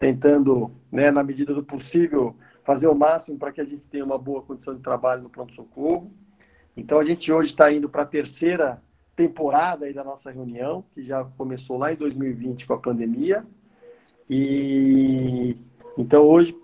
tentando, né, na medida do possível, fazer o máximo para que a gente tenha uma boa condição de trabalho no pronto-socorro. Então, a gente hoje está indo para a terceira temporada aí da nossa reunião, que já começou lá em 2020 com a pandemia. E então, hoje,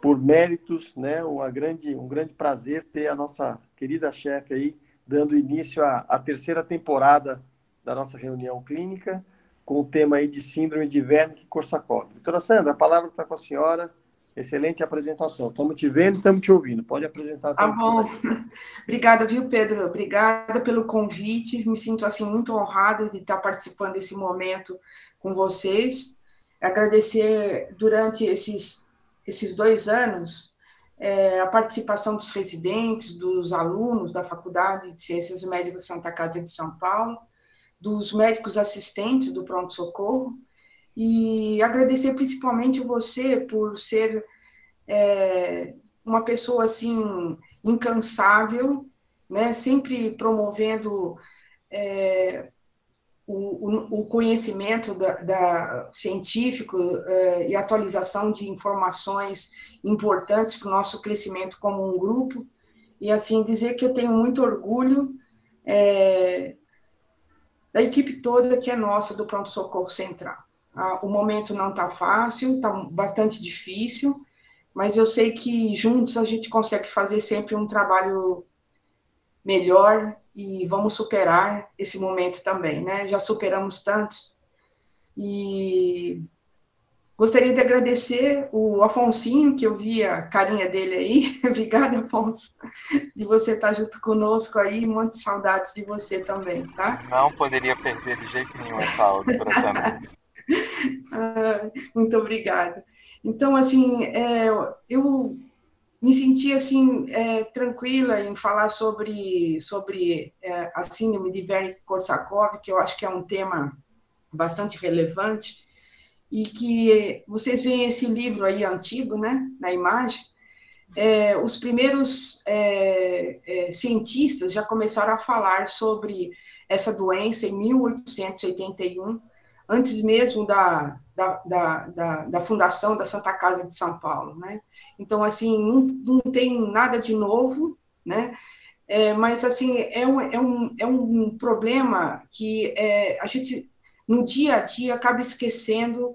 por méritos, né, um grande prazer ter a nossa querida chefe aí dando início à terceira temporada da nossa reunião clínica, com o tema aí de síndrome de Wernicke-Korsakoff. Doutora Sandra, a palavra está com a senhora. Excelente apresentação. Estamos te vendo e estamos te ouvindo. Pode apresentar Tá tudo por bom. aí. Obrigada, viu, Pedro? Obrigada pelo convite. Me sinto assim muito honrado de estar participando desse momento com vocês. Agradecer durante esses 2 anos a participação dos residentes, dos alunos da Faculdade de Ciências Médicas de Santa Casa de São Paulo, dos médicos assistentes do pronto-socorro, e agradecer principalmente você por ser uma pessoa assim incansável, né? Sempre promovendo o conhecimento científico e atualização de informações importantes para o nosso crescimento como um grupo. E assim dizer que eu tenho muito orgulho da equipe toda que é nossa do Pronto-Socorro Central. O momento não está fácil, está bastante difícil, mas eu sei que juntos a gente consegue fazer sempre um trabalho melhor e vamos superar esse momento também, né? Já superamos tantos. E gostaria de agradecer o Afonsinho, que eu vi a carinha dele aí. Obrigada, Afonso, de você estar junto conosco aí. Um monte de saudades de você também, tá? Não poderia perder de jeito nenhum essa aula, doutora Sandra. Muito obrigada. Então, assim, eu me senti assim tranquila em falar sobre a síndrome de Wernicke-Korsakoff, que eu acho que é um tema bastante relevante, e que vocês veem esse livro aí antigo, né, na imagem. Os primeiros cientistas já começaram a falar sobre essa doença em 1881, antes mesmo da fundação da Santa Casa de São Paulo, né? Então, assim, não tem nada de novo, né? Mas, assim, é um problema que a gente, no dia a dia, acaba esquecendo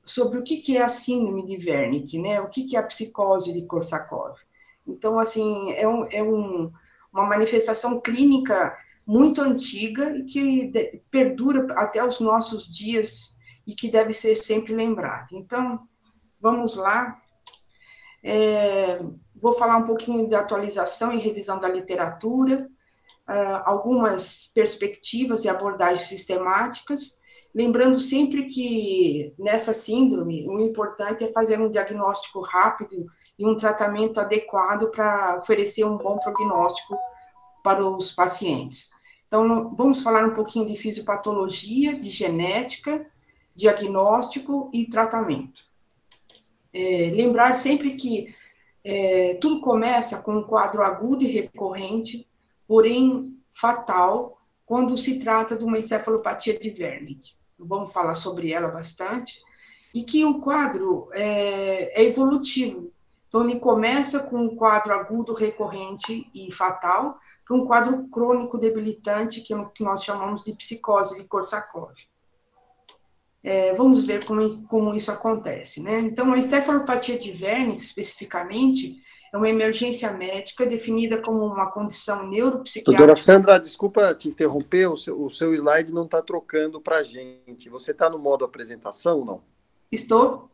sobre o que é a síndrome de Wernicke, né? O que é a psicose de Korsakoff. Então, assim, uma manifestação clínica muito antiga e que perdura até os nossos dias e que deve ser sempre lembrada. Então, vamos lá. Vou falar um pouquinho da atualização e revisão da literatura, algumas perspectivas e abordagens sistemáticas, lembrando sempre que nessa síndrome o importante é fazer um diagnóstico rápido e um tratamento adequado para oferecer um bom prognóstico para os pacientes. Então, vamos falar um pouquinho de fisiopatologia, de genética, diagnóstico e tratamento. Lembrar sempre que tudo começa com um quadro agudo e recorrente, porém fatal, quando se trata de uma encefalopatia de Wernicke. Vamos falar sobre ela bastante. E que o quadro é evolutivo. Então, ele começa com um quadro agudo, recorrente e fatal, para um quadro crônico debilitante, que nós chamamos de psicose de Korsakoff. Vamos ver como isso acontece, né? Então, a encefalopatia de Wernicke, especificamente, é uma emergência médica definida como uma condição neuropsiquiátrica. Doutora Sandra, desculpa te interromper, o seu slide não está trocando para a gente. Você está no modo apresentação ou não? Estou.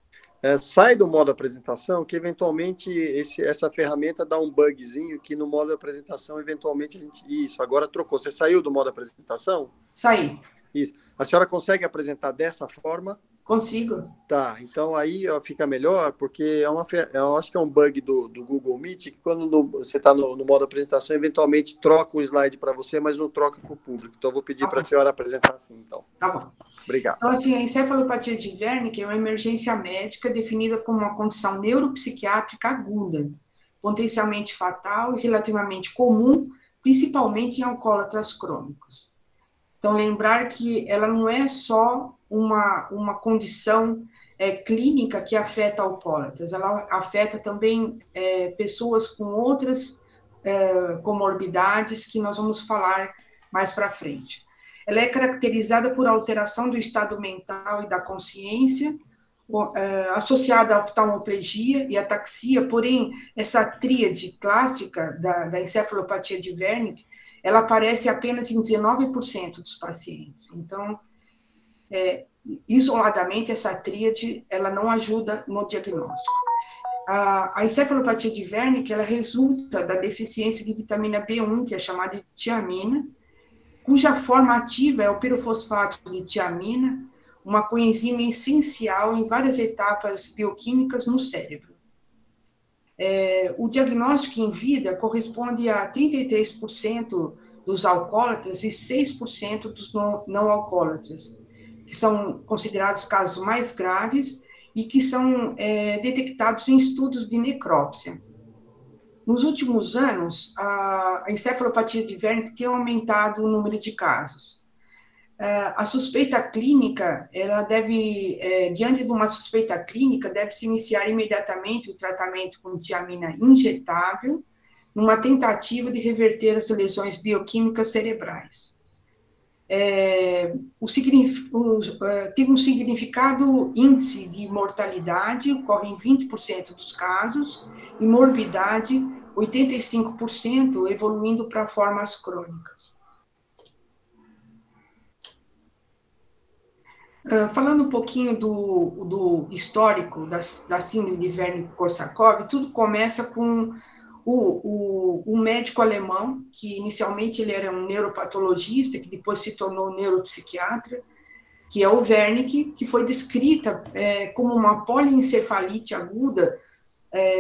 Sai do modo apresentação, que eventualmente essa ferramenta dá um bugzinho que no modo apresentação, eventualmente a gente... Isso, agora trocou. Você saiu do modo apresentação? Saí. Isso. A senhora consegue apresentar dessa forma? Consigo. Tá, então aí fica melhor, porque eu acho que é um bug do Google Meet, que quando você está no modo apresentação, eventualmente troca um slide para você, mas não troca para o público. Então eu vou pedir para a senhora apresentar assim, então. Tá bom. Obrigado. Então, assim, a encefalopatia de Wernicke é uma emergência médica definida como uma condição neuropsiquiátrica aguda, potencialmente fatal e relativamente comum, principalmente em alcoólatras crônicos. Então, lembrar que ela não é só uma condição clínica que afeta alcoólatras, ela afeta também pessoas com outras comorbidades que nós vamos falar mais para frente. Ela é caracterizada por alteração do estado mental e da consciência, associada à oftalmoplegia e ataxia, porém, essa tríade clássica da encefalopatia de Wernicke, ela aparece apenas em 19% dos pacientes. Então, isoladamente, essa tríade, ela não ajuda no diagnóstico. A encefalopatia de Wernicke, ela resulta da deficiência de vitamina B1, que é chamada de tiamina, cuja forma ativa é o pirofosfato de tiamina, uma coenzima essencial em várias etapas bioquímicas no cérebro. O diagnóstico em vida corresponde a 33% dos alcoólatras e 6% dos não alcoólatras, que são considerados casos mais graves e que são detectados em estudos de necrópsia. Nos últimos anos, a encefalopatia de Wernicke tem aumentado o número de casos. A suspeita clínica, ela deve, diante de uma suspeita clínica, deve-se iniciar imediatamente o tratamento com tiamina injetável, numa tentativa de reverter as lesões bioquímicas cerebrais. Tem um significado índice de mortalidade, ocorre em 20% dos casos, e morbidade, 85%, evoluindo para formas crônicas. Falando um pouquinho do histórico da síndrome de Wernicke-Korsakoff, tudo começa com um médico alemão, que inicialmente ele era um neuropatologista, que depois se tornou neuropsiquiatra, que é o Wernicke, que foi descrita como uma poliencefalite aguda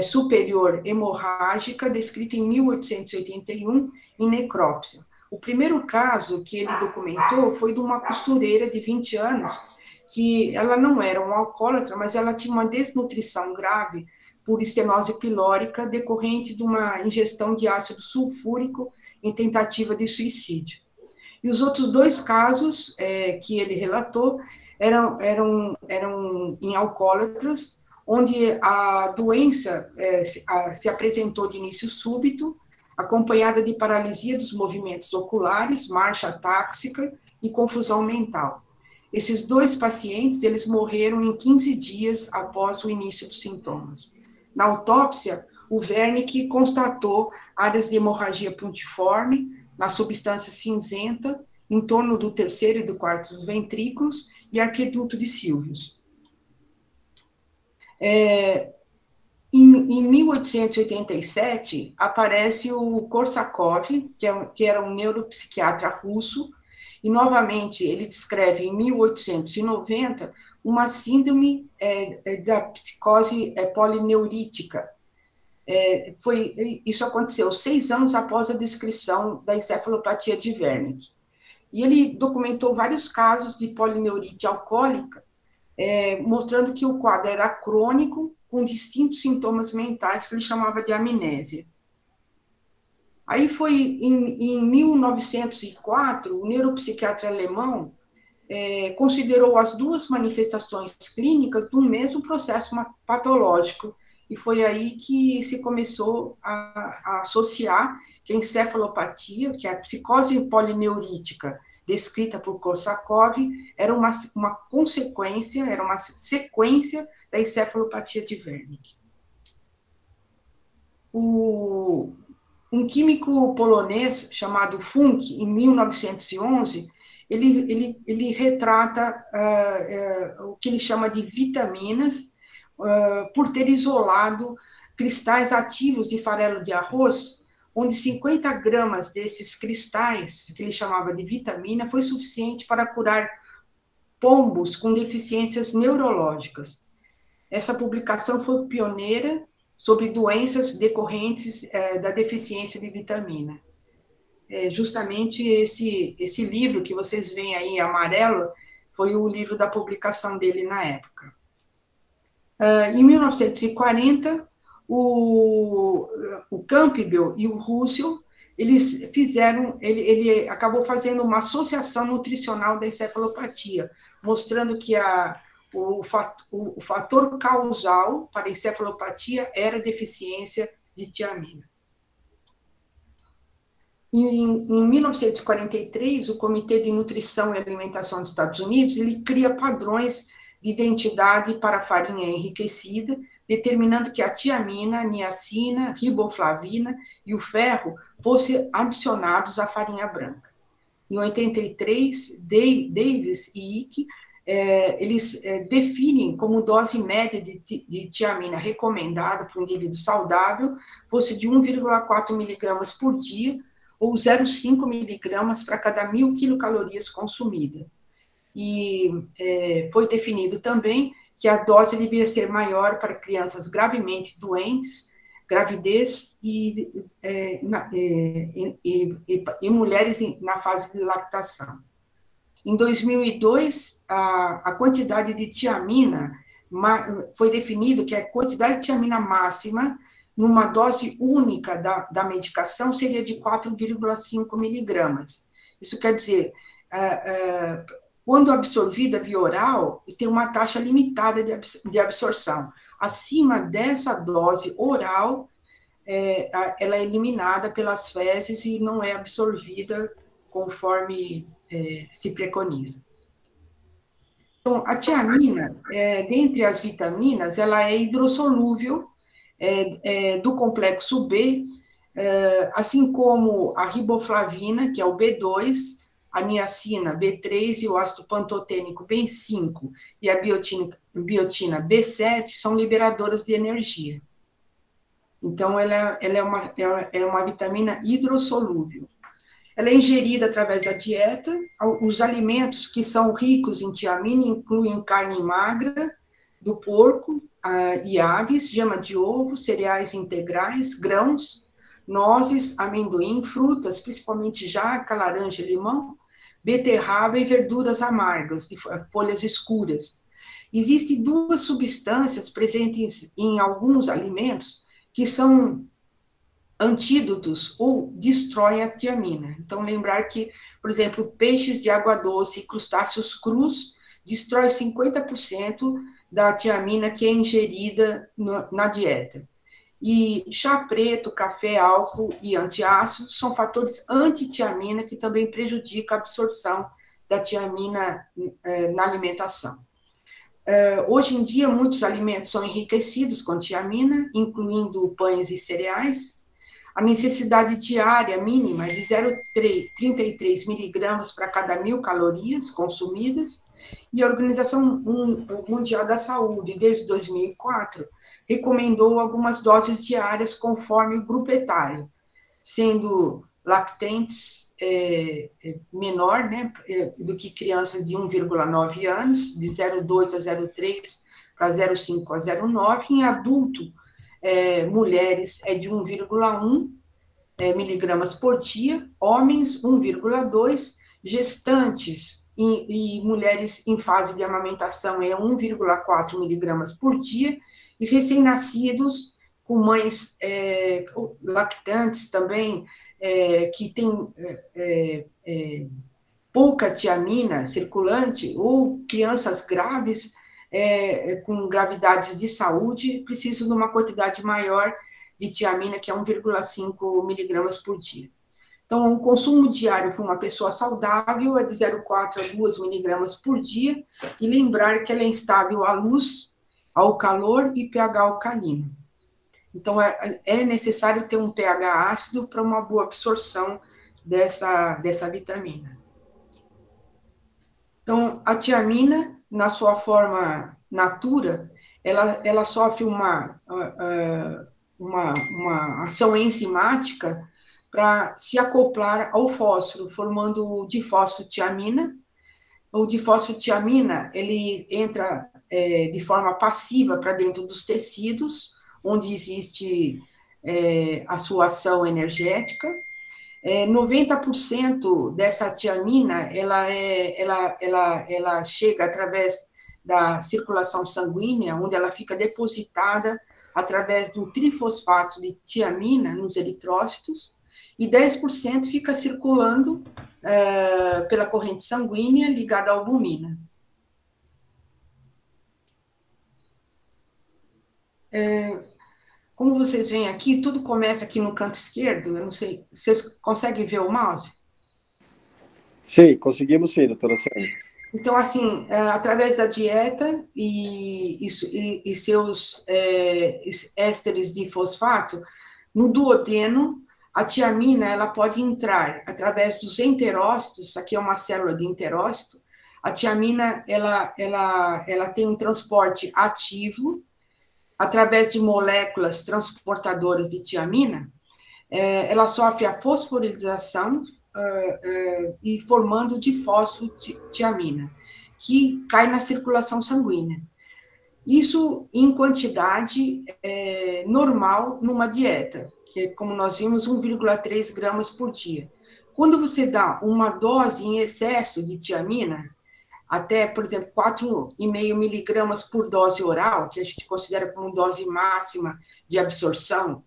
superior hemorrágica, descrita em 1881 em necrópsia. O primeiro caso que ele documentou foi de uma costureira de 20 anos, que ela não era um alcoólatra, mas ela tinha uma desnutrição grave por estenose pilórica decorrente de uma ingestão de ácido sulfúrico em tentativa de suicídio. E os outros dois casos que ele relatou eram em alcoólatras, onde a doença se apresentou de início súbito, acompanhada de paralisia dos movimentos oculares, marcha táxica e confusão mental. Esses dois pacientes, eles morreram em 15 dias após o início dos sintomas. Na autópsia, o Wernicke constatou áreas de hemorragia pontiforme na substância cinzenta, em torno do terceiro e do quarto dos ventrículos, e arqueduto de Silvius. Em 1887, aparece o Korsakoff, que era um neuropsiquiatra russo, e, novamente, ele descreve, em 1890, uma síndrome da psicose polineurítica. Isso aconteceu 6 anos após a descrição da encefalopatia de Wernicke. E ele documentou vários casos de polineurite alcoólica, mostrando que o quadro era crônico, com distintos sintomas mentais que ele chamava de amnésia. Aí foi em 1904, o neuropsiquiatra alemão considerou as duas manifestações clínicas do mesmo processo patológico, e foi aí que se começou a associar que a encefalopatia, que a psicose polineurítica descrita por Korsakoff, era uma consequência, era uma sequência da encefalopatia de Wernicke. Um químico polonês chamado Funk, em 1911, ele retrata o que ele chama de vitaminas, por ter isolado cristais ativos de farelo de arroz, onde 50 gramas desses cristais, que ele chamava de vitamina, foi suficiente para curar pombos com deficiências neurológicas. Essa publicação foi pioneira sobre doenças decorrentes da deficiência de vitamina. Justamente esse livro que vocês veem aí em amarelo foi o livro da publicação dele na época. Em 1940, o Campbell e o Russell, ele acabou fazendo uma associação nutricional da encefalopatia, mostrando que o fator causal para a encefalopatia era a deficiência de tiamina. Em 1943, o Comitê de Nutrição e Alimentação dos Estados Unidos ele cria padrões de identidade para a farinha enriquecida, determinando que a tiamina, a niacina, riboflavina e o ferro fossem adicionados à farinha branca. Em 83, Davis e Icke, eles definem como dose média de tiamina recomendada para um indivíduo saudável fosse de 1,4 miligramas por dia, ou 0,5 miligramas para cada 1.000 quilocalorias consumida. E foi definido também que a dose devia ser maior para crianças gravemente doentes, gravidez e mulheres na fase de lactação. Em 2002, a quantidade de tiamina, foi definido que a quantidade de tiamina máxima numa dose única da medicação seria de 4,5 miligramas. Isso quer dizer, quando absorvida via oral, tem uma taxa limitada de absorção. Acima dessa dose oral, ela é eliminada pelas fezes e não é absorvida conforme se preconiza. Então, a tiamina, dentre as vitaminas, ela é hidrossolúvel, do complexo B, assim como a riboflavina, que é o B2, a niacina B3 e o ácido pantotênico B5 e a biotina B7 são liberadoras de energia. Então, ela é uma vitamina hidrossolúvel. Ela é ingerida através da dieta. Os alimentos que são ricos em tiamina incluem carne magra do porco e aves, gema de ovo, cereais integrais, grãos, nozes, amendoim, frutas, principalmente jaca, laranja e limão, beterraba e verduras amargas, de folhas escuras. Existem duas substâncias presentes em alguns alimentos que são antídotos ou destroem a tiamina. Então, lembrar que, por exemplo, peixes de água doce e crustáceos crus destrói 50% da tiamina que é ingerida na dieta. E chá preto, café, álcool e antiácidos são fatores anti-tiamina que também prejudicam a absorção da tiamina na alimentação. Hoje em dia, muitos alimentos são enriquecidos com tiamina, incluindo pães e cereais. A necessidade diária mínima é de 0,33 miligramas para cada 1.000 calorias consumidas, e a Organização Mundial da Saúde, desde 2004, recomendou algumas doses diárias conforme o grupo etário, sendo lactentes menor, né, do que crianças de 1,9 anos, de 0,2 a 0,3 para 0,5 a 0,9, em adulto, mulheres de 1,1 miligramas por dia, homens 1,2, gestantes e mulheres em fase de amamentação 1,4 miligramas por dia, e recém-nascidos com mães lactantes também, que têm pouca tiamina circulante, ou crianças graves, com gravidades de saúde, precisam de uma quantidade maior de tiamina, que é 1,5 miligramas por dia. Então, o consumo diário para uma pessoa saudável é de 0,4 a 2 miligramas por dia, e lembrar que ela é instável à luz, ao calor e pH alcalino. Então, é necessário ter um pH ácido para uma boa absorção dessa vitamina. Então, a tiamina, na sua forma natura, ela sofre uma ação enzimática para se acoplar ao fósforo, formando o difosfotiamina. O difosfotiamina, ele entra de forma passiva para dentro dos tecidos, onde existe a sua ação energética. 90% dessa tiamina, ela chega através da circulação sanguínea, onde ela fica depositada através do trifosfato de tiamina nos eritrócitos, e 10% fica circulando pela corrente sanguínea ligada à albumina. como vocês veem aqui, tudo começa aqui no canto esquerdo, eu não sei, vocês conseguem ver o mouse? Sim, conseguimos sim, doutora Sânia. Então, assim, através da dieta e seus ésteres de fosfato, no duodeno, a tiamina ela pode entrar através dos enterócitos, aqui é uma célula de enterócito, a tiamina ela tem um transporte ativo através de moléculas transportadoras de tiamina, ela sofre a fosforilação e formando difosfotiamina, que cai na circulação sanguínea. Isso em quantidade normal numa dieta, que é, como nós vimos, 1,3 gramas por dia. Quando você dá uma dose em excesso de tiamina, até, por exemplo, 4,5 miligramas por dose oral, que a gente considera como dose máxima de absorção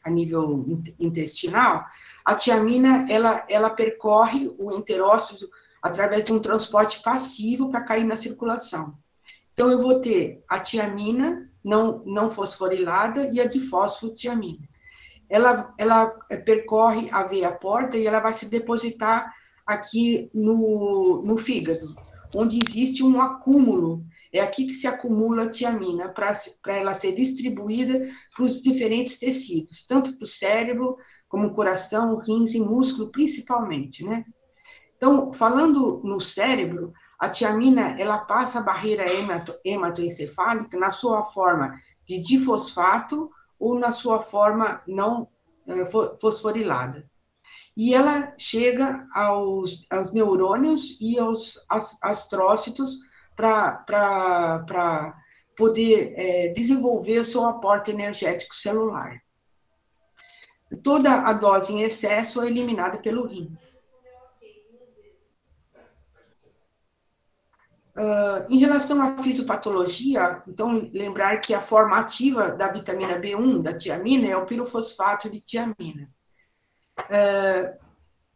a nível intestinal, a tiamina, ela percorre o enterócito através de um transporte passivo para cair na circulação. Então, eu vou ter a tiamina não fosforilada e a difosfotiamina. Ela percorre a veia porta e ela vai se depositar aqui no fígado, onde existe um acúmulo. É aqui que se acumula a tiamina, para ela ser distribuída para os diferentes tecidos, tanto para o cérebro, como o coração, rins e músculo, principalmente, né? Então, falando no cérebro, a tiamina, ela passa a barreira hematoencefálica na sua forma de difosfato ou na sua forma não fosforilada. E ela chega aos neurônios e aos astrócitos para poder desenvolver o seu aporte energético celular. Toda a dose em excesso é eliminada pelo rim. Em relação à fisiopatologia, então, lembrar que a forma ativa da vitamina B1, da tiamina, é o pirofosfato de tiamina.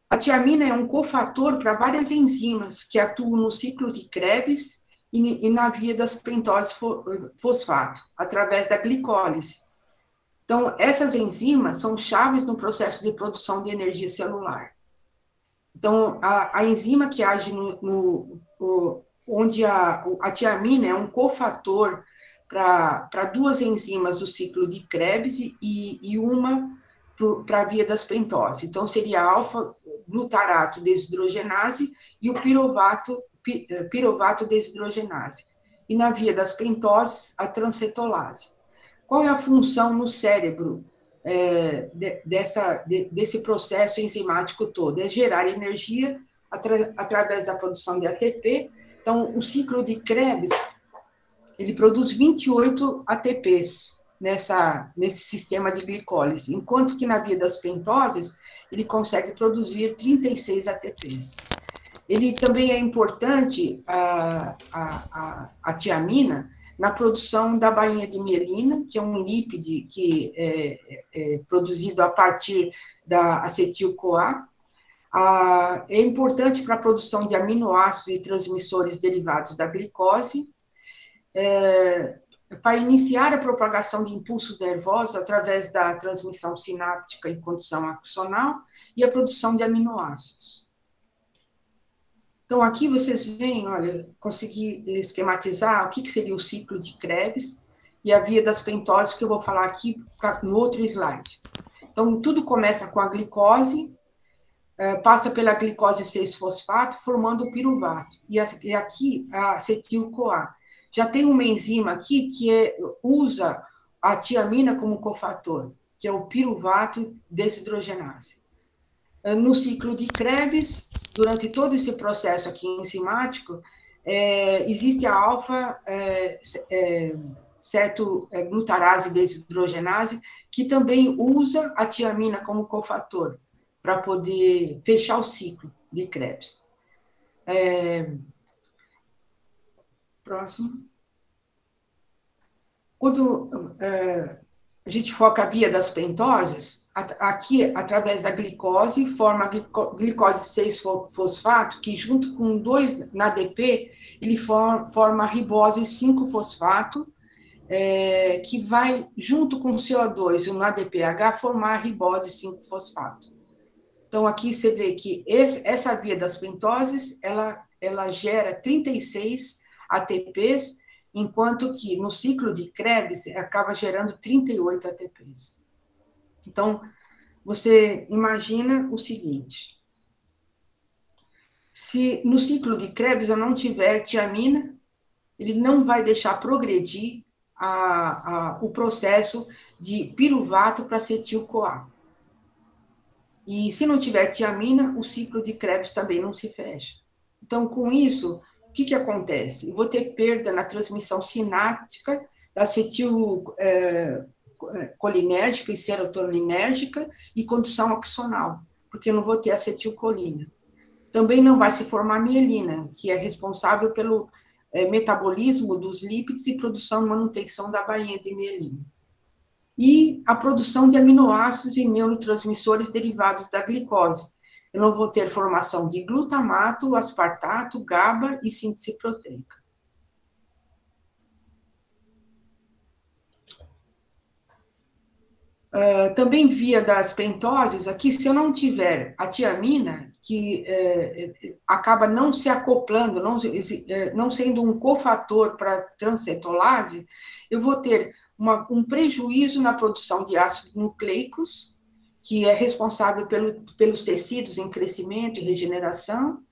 A tiamina é um cofator para várias enzimas que atuam no ciclo de Krebs e na via das pentoses fosfato, através da glicólise. Então, essas enzimas são chaves no processo de produção de energia celular. Então, a enzima que age onde a tiamina é um cofator para duas enzimas do ciclo de Krebs e uma para a via das pentoses. Então, seria a alfa-glutarato desidrogenase e o pirovato desidrogenase. E na via das pentoses, a transcetolase. Qual é a função no cérebro desse processo enzimático todo? É gerar energia através da produção de ATP. Então, o ciclo de Krebs, ele produz 28 ATPs nesse sistema de glicólise, enquanto que na via das pentoses, ele consegue produzir 36 ATPs. Ele também é importante, a tiamina, na produção da bainha de mielina, que é um lípide que é produzido a partir da acetil-CoA. É importante para a produção de aminoácidos e transmissores derivados da glicose, para iniciar a propagação de impulsos nervosos através da transmissão sináptica e condução axonal e a produção de aminoácidos. Então, aqui vocês veem, olha, consegui esquematizar o que seria o ciclo de Krebs e a via das pentoses, que eu vou falar aqui no outro slide. Então, tudo começa com a glicose, passa pela glicose 6-fosfato, formando o piruvato. E aqui, a acetil-CoA. Já tem uma enzima aqui que usa a tiamina como cofator, que é o piruvato desidrogenase. No ciclo de Krebs, durante todo esse processo aqui enzimático, existe a alfa-cetoglutarase desidrogenase, que também usa a tiamina como cofator, para poder fechar o ciclo de Krebs. Próximo. Quando a gente foca a via das pentoses, aqui, através da glicose, forma a glicose 6-fosfato, que junto com 2 na ADP, ele forma a ribose 5-fosfato, que vai, junto com o CO2 e o ADPH, formar a ribose 5-fosfato. Então, aqui você vê que essa via das pentoses, ela gera 36 ATPs, enquanto que no ciclo de Krebs acaba gerando 38 ATPs. Então, você imagina o seguinte: se no ciclo de Krebs eu não tiver tiamina, ele não vai deixar progredir o processo de piruvato para acetil-CoA. E se não tiver tiamina, o ciclo de Krebs também não se fecha. Então, com isso, o que acontece? Eu vou ter perda na transmissão sináptica da acetilcolinérgica e serotoninérgica e condução axonal, porque eu não vou ter acetilcolina. Também não vai se formar mielina, que é responsável pelo metabolismo dos lípidos e produção e manutenção da bainha de mielina. E a produção de aminoácidos e neurotransmissores derivados da glicose. Eu não vou ter formação de glutamato, aspartato, GABA e síntese proteica. Também via das pentoses, aqui, se eu não tiver a tiamina, que acaba não se acoplando, não sendo um cofator para transcetolase, eu vou ter um prejuízo na produção de ácidos nucleicos, que é responsável pelos tecidos em crescimento e regeneração,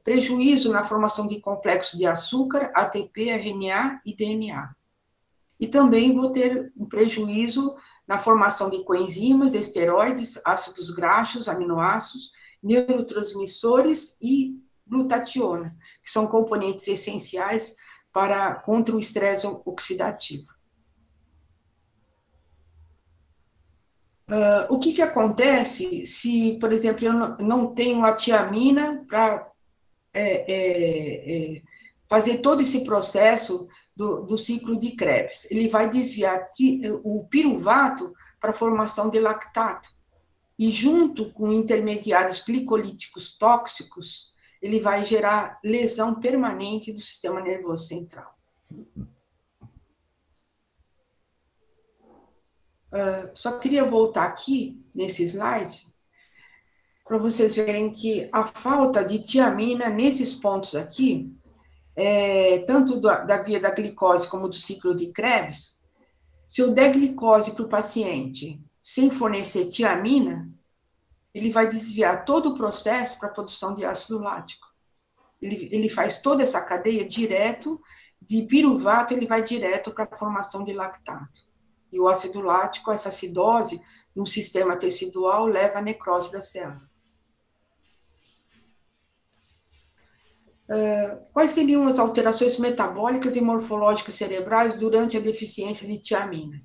prejuízo na formação de complexo de açúcar, ATP, RNA e DNA. E também vou ter um prejuízo na formação de coenzimas, esteroides, ácidos graxos, aminoácidos, neurotransmissores e glutationa, que são componentes essenciais contra o estresse oxidativo. O que acontece se, por exemplo, eu não tenho a tiamina para fazer todo esse processo do ciclo de Krebs? Ele vai desviar o piruvato para a formação de lactato. E junto com intermediários glicolíticos tóxicos, ele vai gerar lesão permanente do sistema nervoso central. Só queria voltar aqui, nesse slide, para vocês verem que a falta de tiamina nesses pontos aqui, tanto da via da glicose como do ciclo de Krebs, se eu der glicose para o paciente sem fornecer tiamina, ele vai desviar todo o processo para a produção de ácido lático. Ele faz toda essa cadeia direto, de piruvato, ele vai direto para a formação de lactato. E o ácido lático, essa acidose, no sistema tecidual, leva à necrose da célula. Quais seriam as alterações metabólicas e morfológicas cerebrais durante a deficiência de tiamina?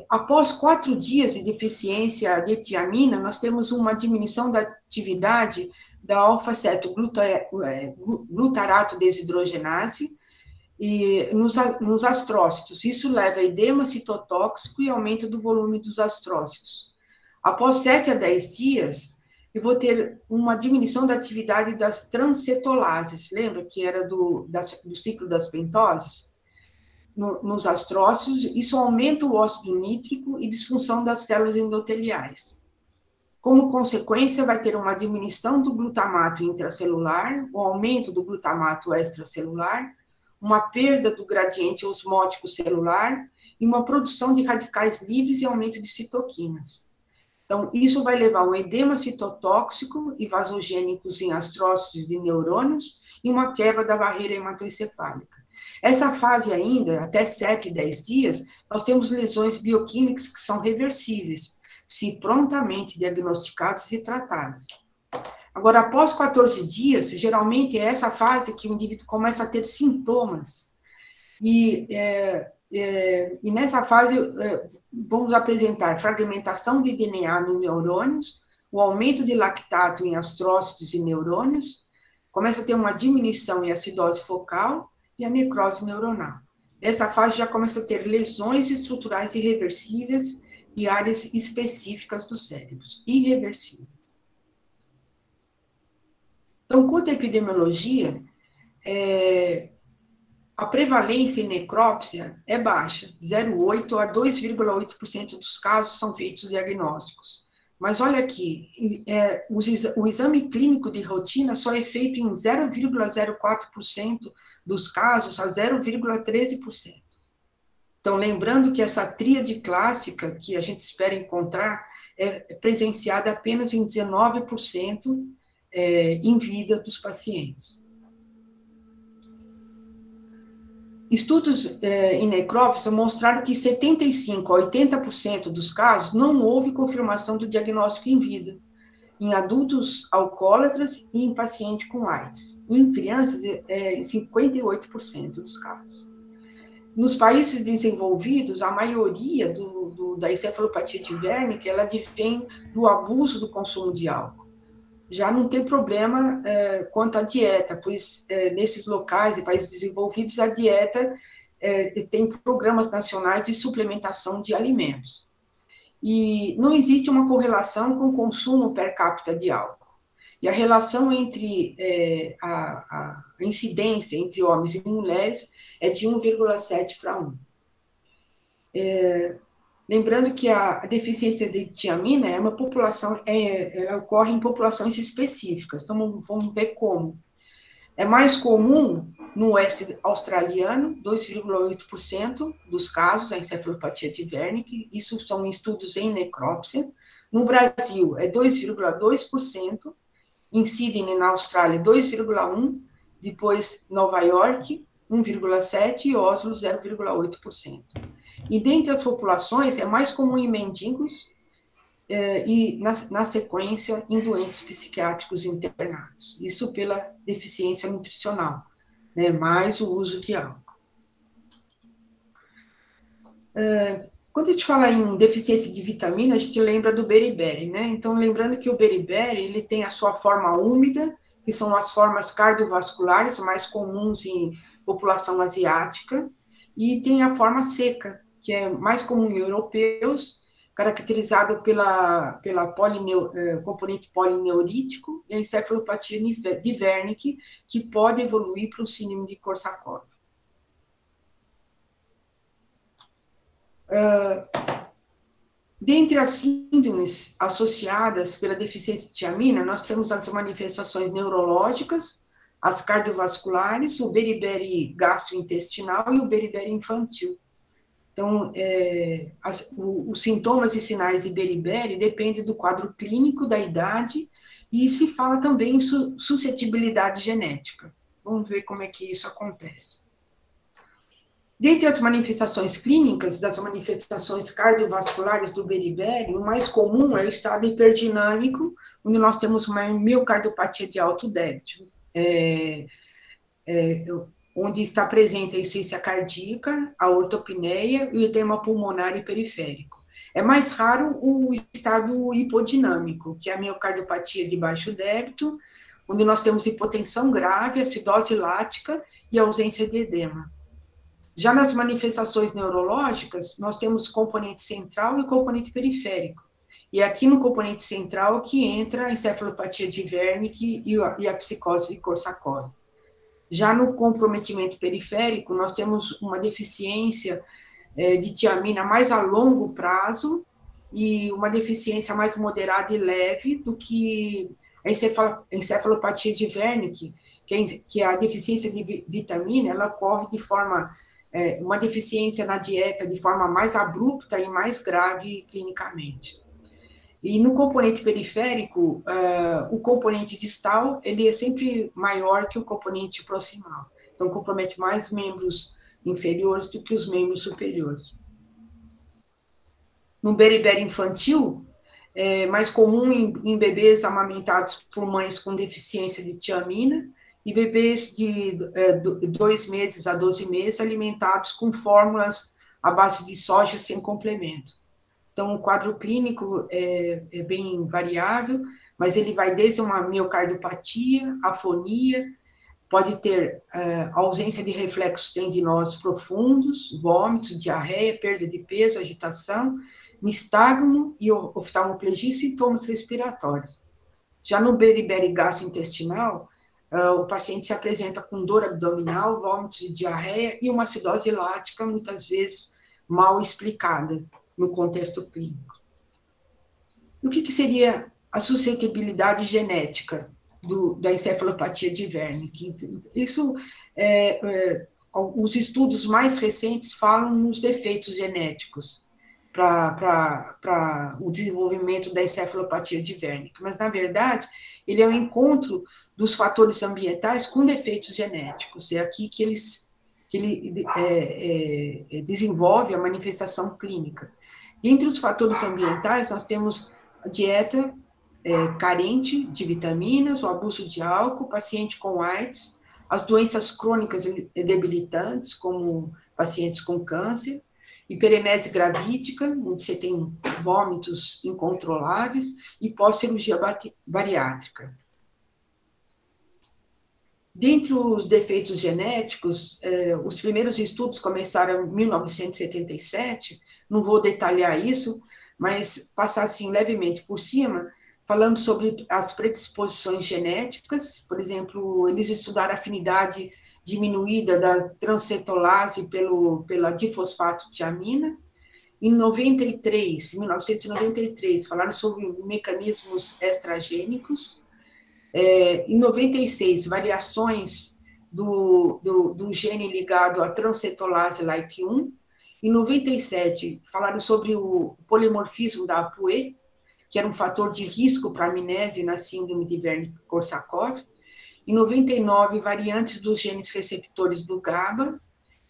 Após 4 dias de deficiência de tiamina, nós temos uma diminuição da atividade da alfa-cetoglutarato desidrogenase nos astrócitos. Isso leva a edema citotóxico e aumento do volume dos astrócitos. Após 7 a 10 dias, eu vou ter uma diminuição da atividade das transcetolases. Lembra que era do ciclo das pentoses? Nos astrócitos, isso aumenta o óxido nítrico e disfunção das células endoteliais. Como consequência, vai ter uma diminuição do glutamato intracelular, o aumento do glutamato extracelular, uma perda do gradiente osmótico celular e uma produção de radicais livres e aumento de citoquinas. Então, isso vai levar a um edema citotóxico e vasogênicos em astrócitos de neurônios e uma quebra da barreira hematoencefálica. Essa fase ainda, até 7, 10 dias, nós temos lesões bioquímicas que são reversíveis, se prontamente diagnosticadas e tratadas. Agora, após 14 dias, geralmente é essa fase que o indivíduo começa a ter sintomas. E nessa fase, vamos apresentar fragmentação de DNA nos neurônios, o aumento de lactato em astrócitos e neurônios, começa a ter uma diminuição em acidose focal e a necrose neuronal. Nessa fase já começa a ter lesões estruturais irreversíveis e áreas específicas dos cérebros, irreversíveis. Então, quanto à epidemiologia, A prevalência em necrópsia é baixa, 0,8% a 2,8% dos casos são feitos diagnósticos. Mas olha aqui, o exame clínico de rotina só é feito em 0,04% dos casos a 0,13%. Então, lembrando que essa tríade clássica que a gente espera encontrar é presenciada apenas em 19% em vida dos pacientes. Estudos em necrópsia mostraram que 75% a 80% dos casos não houve confirmação do diagnóstico em vida, em adultos alcoólatras e em paciente com AIDS. Em crianças, em 58% dos casos. Nos países desenvolvidos, a maioria da encefalopatia de Wernicke, ela advém do abuso do consumo de álcool. Já não tem problema quanto à dieta, pois nesses locais e países desenvolvidos, a dieta tem programas nacionais de suplementação de alimentos. E não existe uma correlação com o consumo per capita de álcool. E a relação entre a incidência entre homens e mulheres é de 1,7 para 1. Lembrando que a deficiência de tiamina é uma população, ela ocorre em populações específicas. Então, vamos ver como. É mais comum no oeste australiano, 2,8% dos casos, a encefalopatia de Wernicke, isso são estudos em necrópsia. No Brasil, é 2,2%, em Sydney, na Austrália, 2,1%, depois Nova York, 1,7% e Oslo, 0,8%. E dentre as populações, é mais comum em mendigos e, na sequência, em doentes psiquiátricos internados. Isso pela deficiência nutricional, né, mais o uso de álcool. Quando a gente fala em deficiência de vitamina, a gente lembra do beriberi, né? Então, lembrando que o beriberi, ele tem a sua forma úmida, que são as formas cardiovasculares mais comuns em população asiática, e tem a forma seca, que é mais comum em europeus, caracterizado pela componente polineurítico e a encefalopatia de Wernicke, que pode evoluir para o síndrome de Korsakoff. Dentre as síndromes associadas pela deficiência de tiamina, nós temos as manifestações neurológicas, as cardiovasculares, o beriberi gastrointestinal e o beriberi infantil. Então, os sintomas e sinais de beriberi dependem do quadro clínico, da idade, e se fala também em suscetibilidade genética. Vamos ver como é que isso acontece. Dentre as manifestações clínicas, das manifestações cardiovasculares do beriberi, o mais comum é o estado hiperdinâmico, onde nós temos uma miocardiopatia de alto débito, onde está presente a insuficiência cardíaca, a ortopneia e o edema pulmonar e periférico. É mais raro o estado hipodinâmico, que é a miocardiopatia de baixo débito, onde nós temos hipotensão grave, acidose lática e ausência de edema. Já nas manifestações neurológicas, nós temos componente central e componente periférico. E aqui no componente central que entra a encefalopatia de Wernicke e a psicose de Korsakoff. Já no comprometimento periférico, nós temos uma deficiência de tiamina mais a longo prazo e uma deficiência mais moderada e leve do que a encefalopatia de Wernicke, que a deficiência de vitamina, ela ocorre de forma, uma deficiência na dieta de forma mais abrupta e mais grave clinicamente. E no componente periférico, o componente distal, ele é sempre maior que o componente proximal. Então, compromete mais membros inferiores do que os membros superiores. No beriberi infantil, é mais comum em bebês amamentados por mães com deficiência de tiamina e bebês de 2 meses a 12 meses alimentados com fórmulas à base de soja sem complemento. Então, o quadro clínico é bem variável, mas ele vai desde uma miocardiopatia, afonia, pode ter ausência de reflexos tendinosos profundos, vômitos, diarreia, perda de peso, agitação, nistagmo e oftalmoplegia e sintomas respiratórios. Já no beriberi gastrointestinal, o paciente se apresenta com dor abdominal, vômitos e diarreia e uma acidose lática, muitas vezes mal explicada no contexto clínico. E o que seria a suscetibilidade genética da encefalopatia de Wernicke? Isso, os estudos mais recentes falam nos defeitos genéticos para o desenvolvimento da encefalopatia de Wernicke, mas, na verdade, ele é o encontro dos fatores ambientais com defeitos genéticos. É aqui que ele desenvolve a manifestação clínica. Dentre os fatores ambientais, nós temos a dieta carente de vitaminas, o abuso de álcool, paciente com AIDS, as doenças crônicas debilitantes, como pacientes com câncer, hiperemese gravídica, onde você tem vômitos incontroláveis, e pós-cirurgia bariátrica. Dentre os defeitos genéticos, os primeiros estudos começaram em 1977, não vou detalhar isso, mas passar assim levemente por cima, falando sobre as predisposições genéticas. Por exemplo, eles estudaram a afinidade diminuída da transcetolase pela difosfato-tiamina. Em 1993, falaram sobre mecanismos estragênicos. Em 96, variações do gene ligado à transcetolase like-1. Em 97, falaram sobre o polimorfismo da APOE, que era um fator de risco para amnésia na síndrome de Wernicke-Korsakoff. Em 99, variantes dos genes receptores do GABA.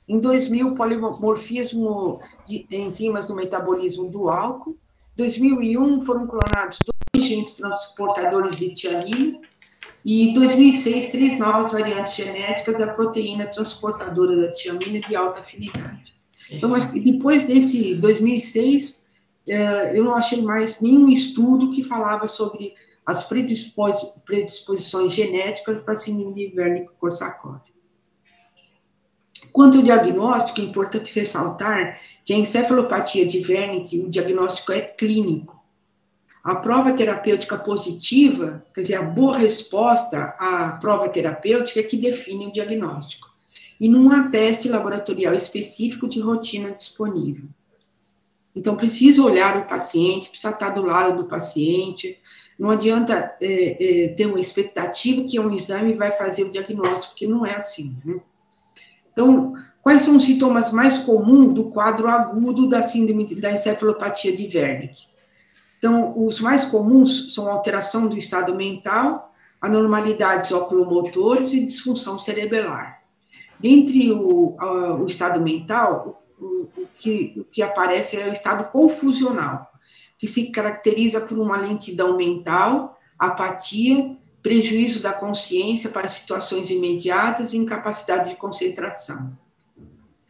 Em 2000, polimorfismo de enzimas do metabolismo do álcool. Em 2001, foram clonados 2 genes transportadores de tiamina. E em 2006, 3 novas variantes genéticas da proteína transportadora da tiamina de alta afinidade. Então, depois desse 2006, eu não achei mais nenhum estudo que falava sobre as predisposições genéticas para a síndrome de Wernicke-Korsakoff. Quanto ao diagnóstico, é importante ressaltar que a encefalopatia de Wernicke, o diagnóstico é clínico. A prova terapêutica positiva, quer dizer, a boa resposta à prova terapêutica é que define o diagnóstico, e não há teste laboratorial específico de rotina disponível. Então, precisa olhar o paciente, precisa estar do lado do paciente, não adianta ter uma expectativa que um exame vai fazer o diagnóstico, porque não é assim, né? Então, quais são os sintomas mais comuns do quadro agudo da síndrome da encefalopatia de Wernicke? Então, os mais comuns são alteração do estado mental, anormalidades oculomotores e disfunção cerebelar. Dentre o estado mental, o que aparece é o estado confusional, que se caracteriza por uma lentidão mental, apatia, prejuízo da consciência para situações imediatas e incapacidade de concentração.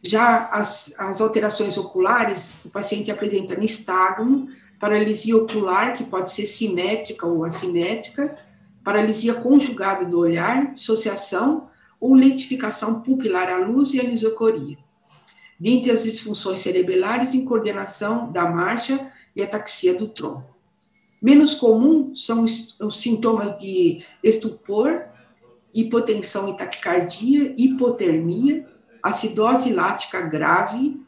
Já as alterações oculares, o paciente apresenta nistagmo, paralisia ocular, que pode ser simétrica ou assimétrica, paralisia conjugada do olhar, dissociação ou lentificação pupilar à luz e anisocoria. Dentre as disfunções cerebelares, incoordenação da marcha e ataxia do tronco. Menos comum são os sintomas de estupor, hipotensão e taquicardia, hipotermia, acidose lática grave,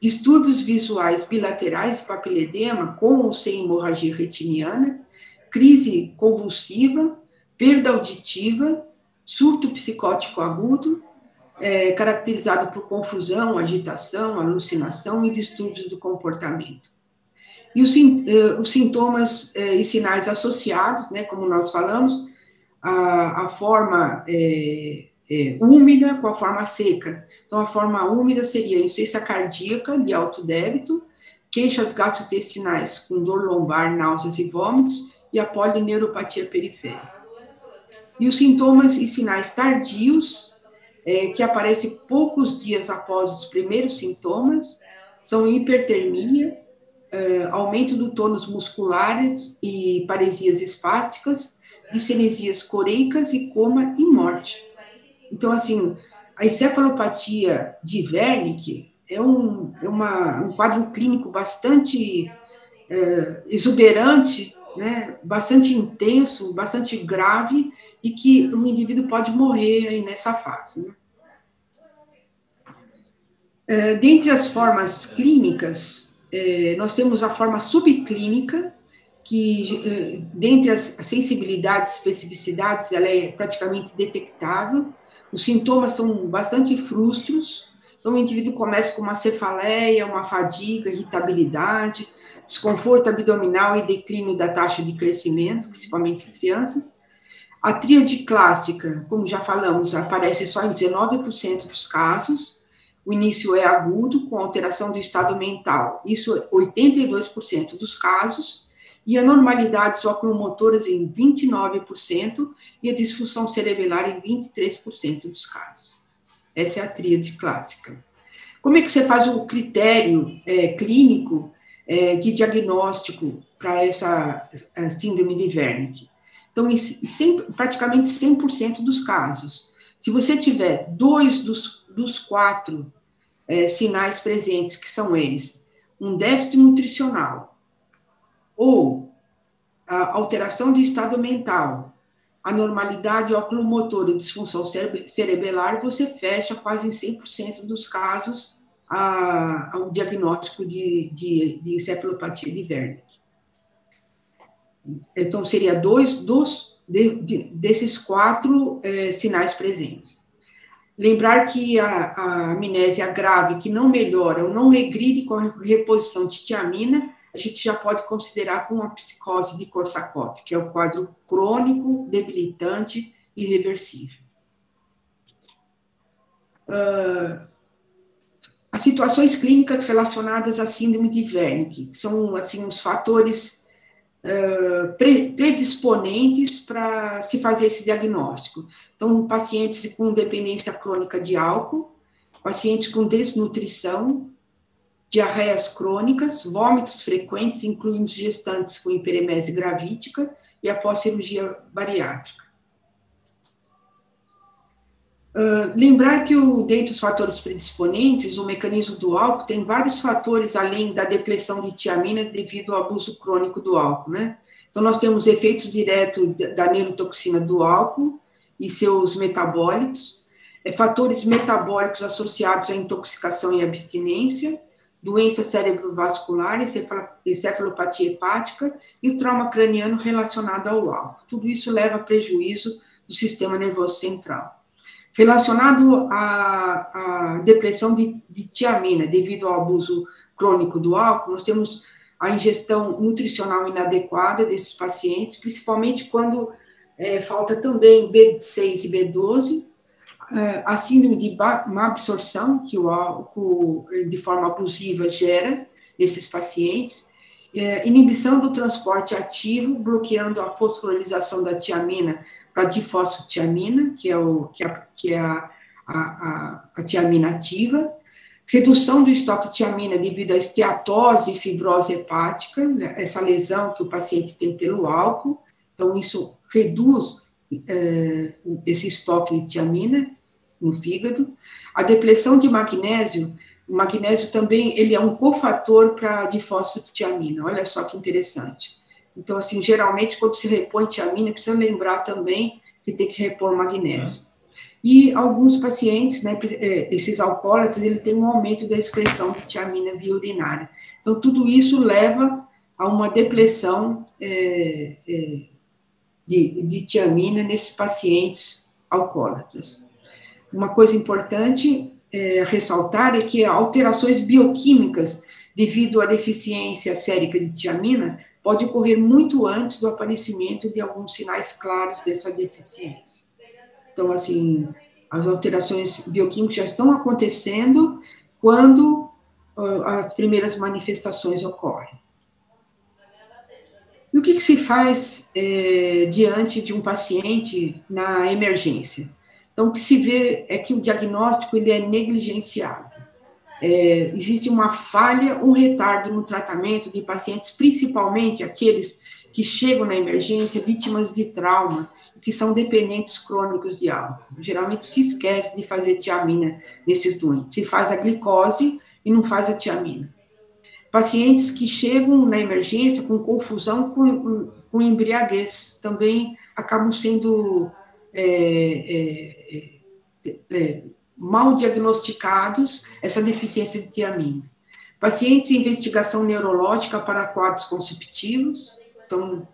distúrbios visuais bilaterais e papiledema, com ou sem hemorragia retiniana, crise convulsiva, perda auditiva, surto psicótico agudo, caracterizado por confusão, agitação, alucinação e distúrbios do comportamento. E os sintomas e sinais associados, né, como nós falamos, a forma úmida com a forma seca. Então, a forma úmida seria insuficiência cardíaca de alto débito, queixas gastrointestinais com dor lombar, náuseas e vômitos, e a polineuropatia periférica. E os sintomas e sinais tardios, que aparecem poucos dias após os primeiros sintomas, são hipertermia, aumento do tônus musculares e paresias espásticas, discenesias coreicas e coma e morte. Então, assim, a encefalopatia de Wernicke é um quadro clínico bastante exuberante, né, bastante intenso, bastante grave, e que o indivíduo pode morrer aí nessa fase, né? Dentre as formas clínicas, nós temos a forma subclínica, que, dentre as sensibilidades e especificidades, ela é praticamente detectável. Os sintomas são bastante frustros. Então, o indivíduo começa com uma cefaleia, uma fadiga, irritabilidade, desconforto abdominal e declínio da taxa de crescimento, principalmente em crianças. A tríade clássica, como já falamos, aparece só em 19% dos casos. O início é agudo, com alteração do estado mental. Isso é 82% dos casos. E anormalidades oculomotoras em 29% e a disfunção cerebelar em 23% dos casos. Essa é a tríade clássica. Como é que você faz o critério clínico de diagnóstico para essa síndrome de Wernicke? Então, praticamente 100% dos casos. Se você tiver 2 dos 4 sinais presentes, que são eles, um déficit nutricional, ou a alteração do estado mental, anormalidade oculomotora e disfunção cerebelar, você fecha quase em 100% dos casos a um diagnóstico de encefalopatia de Wernicke. Então, seria 2 desses 4 sinais presentes. Lembrar que a amnésia grave, que não melhora ou não regride com a reposição de tiamina, a gente já pode considerar como uma psicose de Korsakoff, que é o quadro crônico, debilitante e irreversível. As situações clínicas relacionadas à síndrome de Wernicke, que são assim, os fatores predisponentes para se fazer esse diagnóstico. Então, pacientes com dependência crônica de álcool, pacientes com desnutrição, diarreias crônicas, vômitos frequentes, incluindo gestantes com hiperemese gravídica e após cirurgia bariátrica. Lembrar que, dentre os fatores predisponentes, o mecanismo do álcool tem vários fatores, além da depressão de tiamina devido ao abuso crônico do álcool, né? Então, nós temos efeitos diretos da neurotoxina do álcool e seus metabólitos, fatores metabólicos associados à intoxicação e abstinência, doença cerebrovascular, encefalopatia hepática e o trauma craniano relacionado ao álcool. Tudo isso leva a prejuízo do sistema nervoso central. Relacionado à depressão de tiamina devido ao abuso crônico do álcool, nós temos a ingestão nutricional inadequada desses pacientes, principalmente quando falta também B6 e B12, a síndrome de má absorção, que o álcool de forma abusiva gera nesses pacientes, inibição do transporte ativo, bloqueando a fosforilização da tiamina para a difosfotiamina, que é a tiamina ativa, redução do estoque de tiamina devido à esteatose e fibrose hepática, né, essa lesão que o paciente tem pelo álcool, então isso reduz esse estoque de tiamina no fígado. A depressão de magnésio, o magnésio também ele é um cofator para a difosfotiamina, olha só que interessante. Então, assim, geralmente, quando se repõe tiamina, precisa lembrar também que tem que repor magnésio. E alguns pacientes, né, esses alcoólatras, ele tem um aumento da excreção de tiamina via urinária. Então, tudo isso leva a uma depressão de tiamina nesses pacientes alcoólatras. Uma coisa importante ressaltar é que alterações bioquímicas devido à deficiência sérica de tiamina pode ocorrer muito antes do aparecimento de alguns sinais claros dessa deficiência. Então, assim, as alterações bioquímicas já estão acontecendo quando as primeiras manifestações ocorrem. E o que se faz diante de um paciente na emergência? Então, o que se vê é que o diagnóstico ele é negligenciado. Existe uma falha, um retardo no tratamento de pacientes, principalmente aqueles que chegam na emergência vítimas de trauma, que são dependentes crônicos de álcool. Geralmente se esquece de fazer tiamina nesses doentes. Se faz a glicose e não faz a tiamina. Pacientes que chegam na emergência com confusão com embriaguez também acabam sendo mal diagnosticados essa deficiência de tiamina. Pacientes em investigação neurológica para quadros conceptivos, então,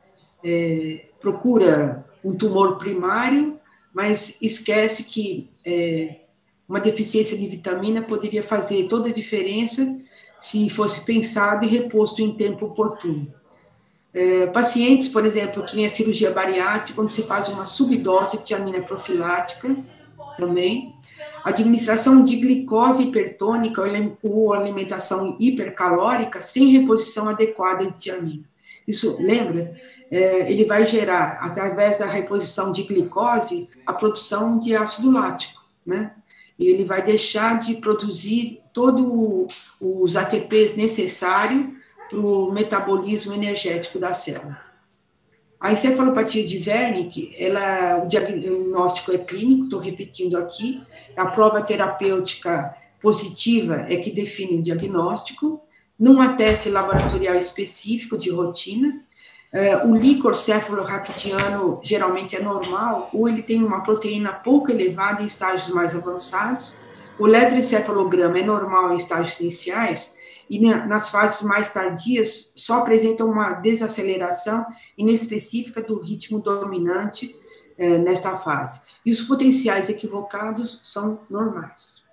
procura um tumor primário, mas esquece que uma deficiência de vitamina poderia fazer toda a diferença se fosse pensado e reposto em tempo oportuno. Pacientes, por exemplo, que nem a cirurgia bariátrica, onde se faz uma subdose de tiamina profilática, também. Administração de glicose hipertônica ou alimentação hipercalórica sem reposição adequada de tiamina. Isso, lembra? Ele vai gerar, através da reposição de glicose, a produção de ácido lático, né? E ele vai deixar de produzir todos os ATPs necessários para o metabolismo energético da célula. A encefalopatia de Wernicke, o diagnóstico é clínico, estou repetindo aqui, a prova terapêutica positiva é que define o diagnóstico, não há teste laboratorial específico de rotina, o líquor cefalorraquidiano geralmente é normal, ou ele tem uma proteína pouco elevada em estágios mais avançados, o eletroencefalograma é normal em estágios iniciais, e nas fases mais tardias só apresenta uma desaceleração inespecífica do ritmo dominante nesta fase. E os potenciais equivocados são normais.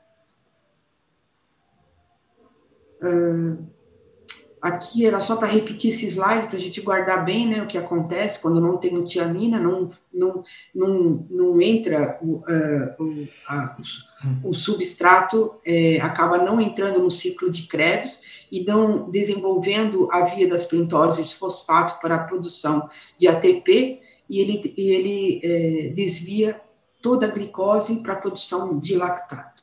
Aqui era só para repetir esse slide, para a gente guardar bem, né, o que acontece quando não tem tiamina, não entra o substrato, acaba não entrando no ciclo de Krebs e não desenvolvendo a via das pentoses fosfato para a produção de ATP, e ele desvia toda a glicose para a produção de lactato.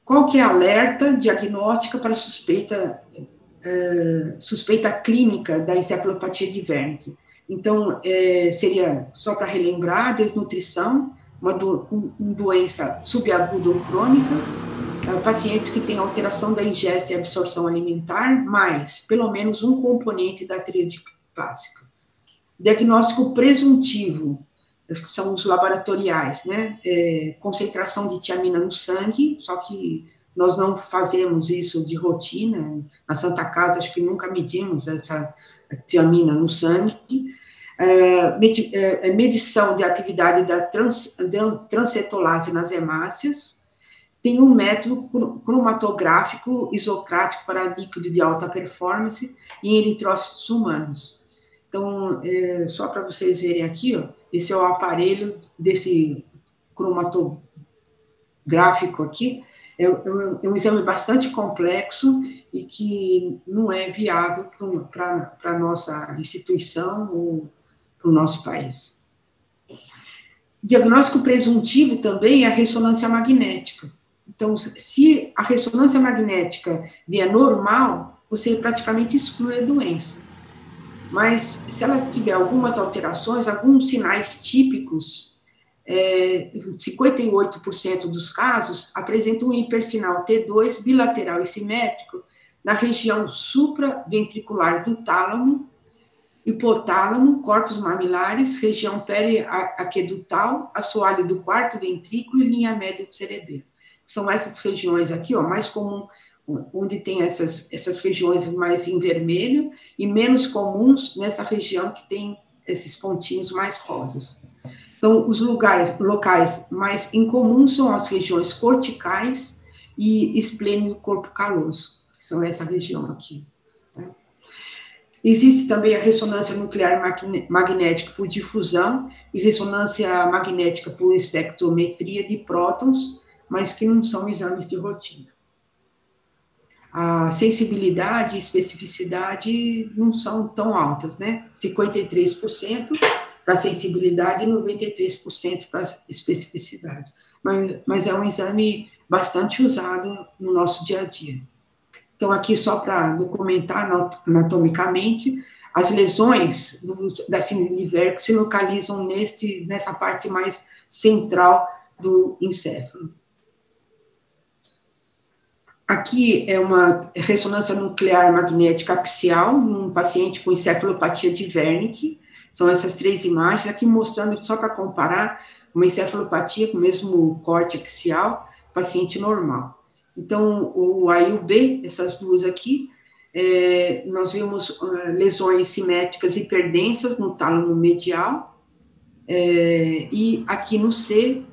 Qual que é a alerta diagnóstica para suspeita clínica da encefalopatia de Wernicke? Então, seria, só para relembrar, desnutrição, uma doença subaguda ou crônica, pacientes que têm alteração da ingesta e absorção alimentar, mais pelo menos um componente da tríade clássica. Diagnóstico presuntivo, que são os laboratoriais, né? Concentração de tiamina no sangue, só que nós não fazemos isso de rotina. Na Santa Casa, acho que nunca medimos essa tiamina no sangue. Medição de atividade da transcetolase nas hemácias. Tem um método cromatográfico isocrático para líquido de alta performance em eritrócitos humanos. Então, só para vocês verem aqui, ó, esse é o aparelho desse cromatográfico aqui. É um exame bastante complexo e que não é viável para a nossa instituição ou para o nosso país. Diagnóstico presuntivo também é a ressonância magnética. Então, se a ressonância magnética vier normal, você praticamente exclui a doença. Mas, se ela tiver algumas alterações, alguns sinais típicos, 58% dos casos apresentam um hipersinal T2 bilateral e simétrico na região supraventricular do tálamo, hipotálamo, corpos mamilares, região periaquedutal, assoalho do quarto ventrículo e linha média do cerebelo. São essas regiões aqui, ó, mais comum, onde tem essas regiões mais em vermelho e menos comuns nessa região que tem esses pontinhos mais rosas. Então, os locais mais incomuns são as regiões corticais e esplênio do corpo caloso, que são essa região aqui. Tá? Existe também a ressonância nuclear magnética por difusão e ressonância magnética por espectrometria de prótons, mas que não são exames de rotina. A sensibilidade e especificidade não são tão altas, né? 53% para sensibilidade e 93% para especificidade. Mas é um exame bastante usado no nosso dia a dia. Então, aqui só para documentar anatomicamente, as lesões da síndrome de Wernicke se localizam nessa parte mais central do encéfalo. Aqui é uma ressonância nuclear magnética axial, num paciente com encefalopatia de Wernicke. São essas 3 imagens, aqui mostrando, só para comparar, uma encefalopatia com o mesmo corte axial, paciente normal. Então, o A e o B, essas duas aqui, nós vimos lesões simétricas hiperdensas no tálamo medial, e aqui no C,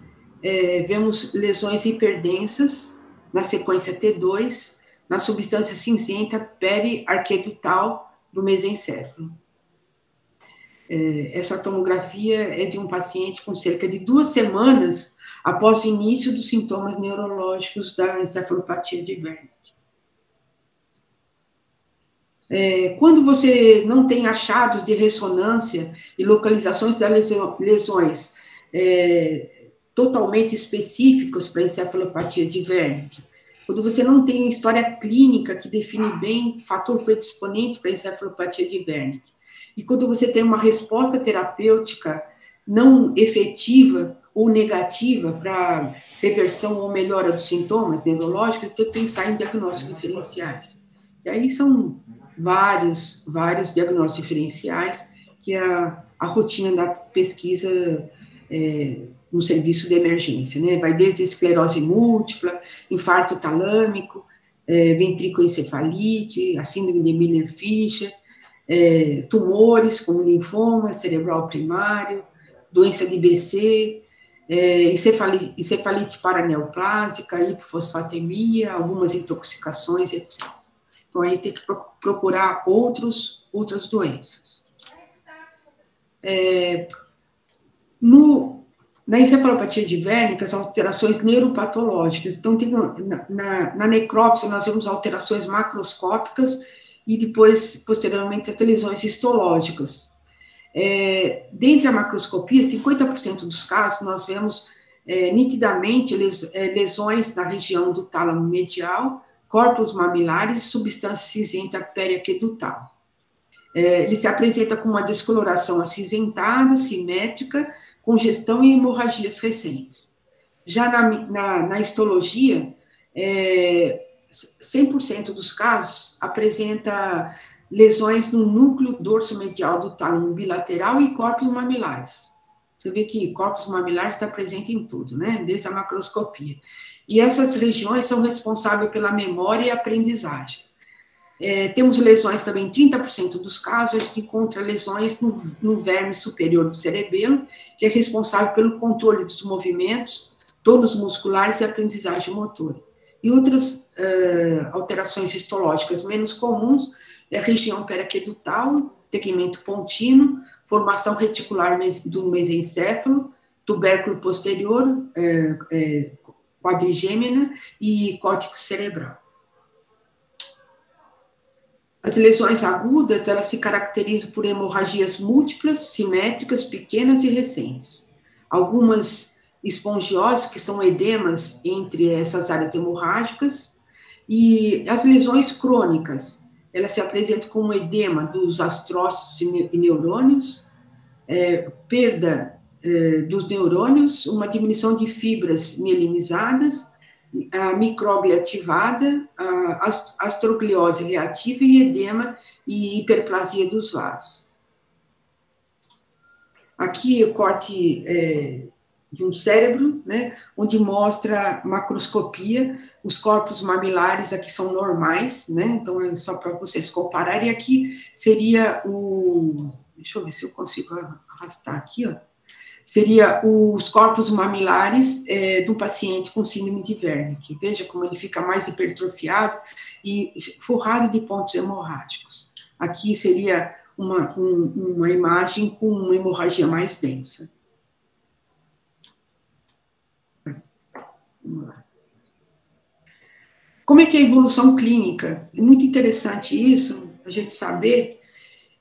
vemos lesões hiperdensas na sequência T2, na substância cinzenta periarquedutal do mesencéfalo. Essa tomografia é de um paciente com cerca de 2 semanas após o início dos sintomas neurológicos da encefalopatia de Wernicke. Quando você não tem achados de ressonância e localizações das lesões totalmente específicos para a encefalopatia de Wernicke, quando você não tem história clínica que define bem fator predisponente para a encefalopatia de Wernicke, e quando você tem uma resposta terapêutica não efetiva ou negativa para reversão ou melhora dos sintomas neurológicos, tem que pensar em diagnósticos diferenciais. E aí são vários diagnósticos diferenciais que a rotina da pesquisa no serviço de emergência, né? Vai desde esclerose múltipla, infarto talâmico, ventricoencefalite, a síndrome de Miller-Fisher, tumores como linfoma cerebral primário, doença de BC, encefalite paraneoplásica, hipofosfatemia, algumas intoxicações, etc. Então, aí tem que procurar outras doenças. Na encefalopatia de Wernicke, as alterações neuropatológicas. Então, na necrópsia, nós vemos alterações macroscópicas e depois, posteriormente, as lesões histológicas. Dentre a macroscopia, 50% dos casos, nós vemos nitidamente lesões na região do tálamo medial, corpos mamilares e substância cinzenta periaquedutal. Ele se apresenta com uma descoloração acinzentada, simétrica, congestão e hemorragias recentes. Já na histologia, 100% dos casos apresenta lesões no núcleo dorsomedial do tálamo bilateral e corpos mamilares. Você vê que corpos mamilares está presente em tudo, né? Desde a macroscopia. E essas regiões são responsáveis pela memória e aprendizagem. Temos lesões também, em 30% dos casos, a gente encontra lesões no verme superior do cerebelo, que é responsável pelo controle dos movimentos, tônus musculares e aprendizagem motora. E outras alterações histológicas menos comuns é a região periaquedutal, tegmento pontino, formação reticular do mesencéfalo, tubérculo posterior, quadrigêmena e córtex cerebral. As lesões agudas, elas se caracterizam por hemorragias múltiplas, simétricas, pequenas e recentes. Algumas espongioses, que são edemas entre essas áreas hemorrágicas, e as lesões crônicas, elas se apresentam como edema dos astrócitos e neurônios, perda dos neurônios, uma diminuição de fibras mielinizadas, a micróglia ativada, a astrogliose reativa e edema e hiperplasia dos vasos. Aqui o corte de um cérebro, né, onde mostra macroscopia, os corpos mamilares aqui são normais, né, então é só para vocês compararem, e aqui seria deixa eu ver se eu consigo arrastar aqui, ó, seria os corpos mamilares do paciente com síndrome de Wernicke. Veja como ele fica mais hipertrofiado e forrado de pontos hemorrágicos. Aqui seria uma imagem com uma hemorragia mais densa. Como é que é a evolução clínica? É muito interessante isso, a gente saber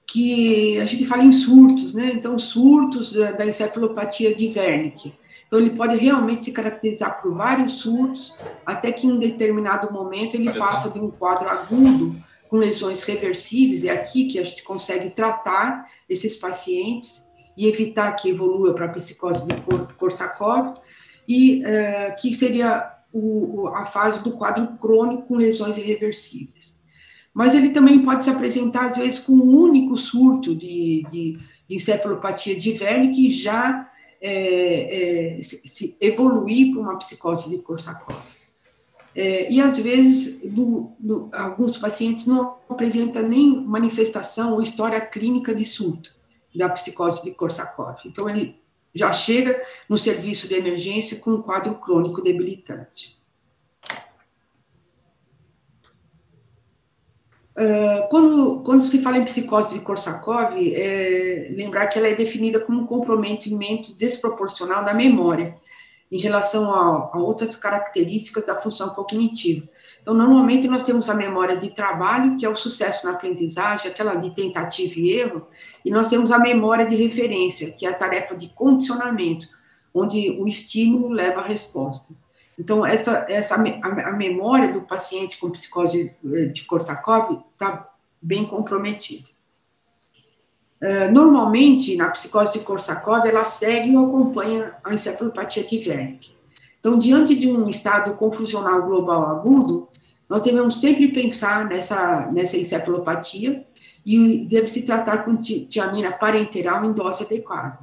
que a gente fala em surtos, né? Então, surtos da encefalopatia de Wernicke. Então, ele pode realmente se caracterizar por vários surtos, até que em um determinado momento ele passa de um quadro agudo, com lesões reversíveis, é aqui que a gente consegue tratar esses pacientes e evitar que evolua para a psicose do Korsakoff, e que seria a fase do quadro crônico com lesões irreversíveis. Mas ele também pode se apresentar, às vezes, com um único surto de de encefalopatia de Wernicke já se evoluir para uma psicose de Korsakoff. E, às vezes, alguns pacientes não apresentam nem manifestação ou história clínica de surto da psicose de Korsakoff. Então, ele já chega no serviço de emergência com um quadro crônico debilitante. Quando se fala em psicose de Korsakoff, lembrar que ela é definida como um comprometimento desproporcional da memória em relação a outras características da função cognitiva. Então, normalmente, nós temos a memória de trabalho, que é o sucesso na aprendizagem, aquela de tentativa e erro, e nós temos a memória de referência, que é a tarefa de condicionamento, onde o estímulo leva à resposta. Então, a memória do paciente com psicose de Korsakoff está bem comprometida. Normalmente, na psicose de Korsakoff, ela segue ou acompanha a encefalopatia de Wernicke. Então, diante de um estado confusional global agudo, nós devemos sempre pensar nessa encefalopatia e deve se tratar com tiamina parenteral em dose adequada.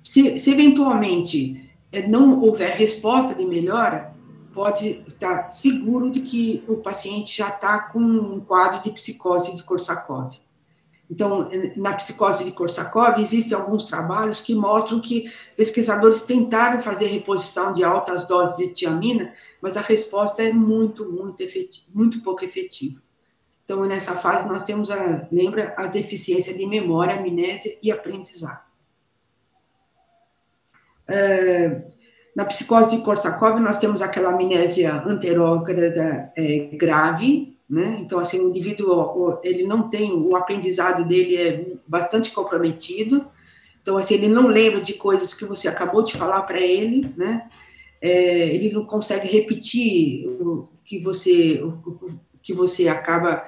Se eventualmente não houver resposta de melhora, pode estar seguro de que o paciente já está com um quadro de psicose de Korsakoff. Então, na psicose de Korsakoff, existem alguns trabalhos que mostram que pesquisadores tentaram fazer reposição de altas doses de tiamina, mas a resposta é muito pouco efetiva. Então, nessa fase, nós temos, lembra, a deficiência de memória, amnésia e aprendizado. Na psicose de Korsakoff, nós temos aquela amnésia anterógrada grave, né? Então, assim, o indivíduo, ele não tem, o aprendizado dele é bastante comprometido, então, assim, ele não lembra de coisas que você acabou de falar para ele, né? Ele não consegue repetir o que você acaba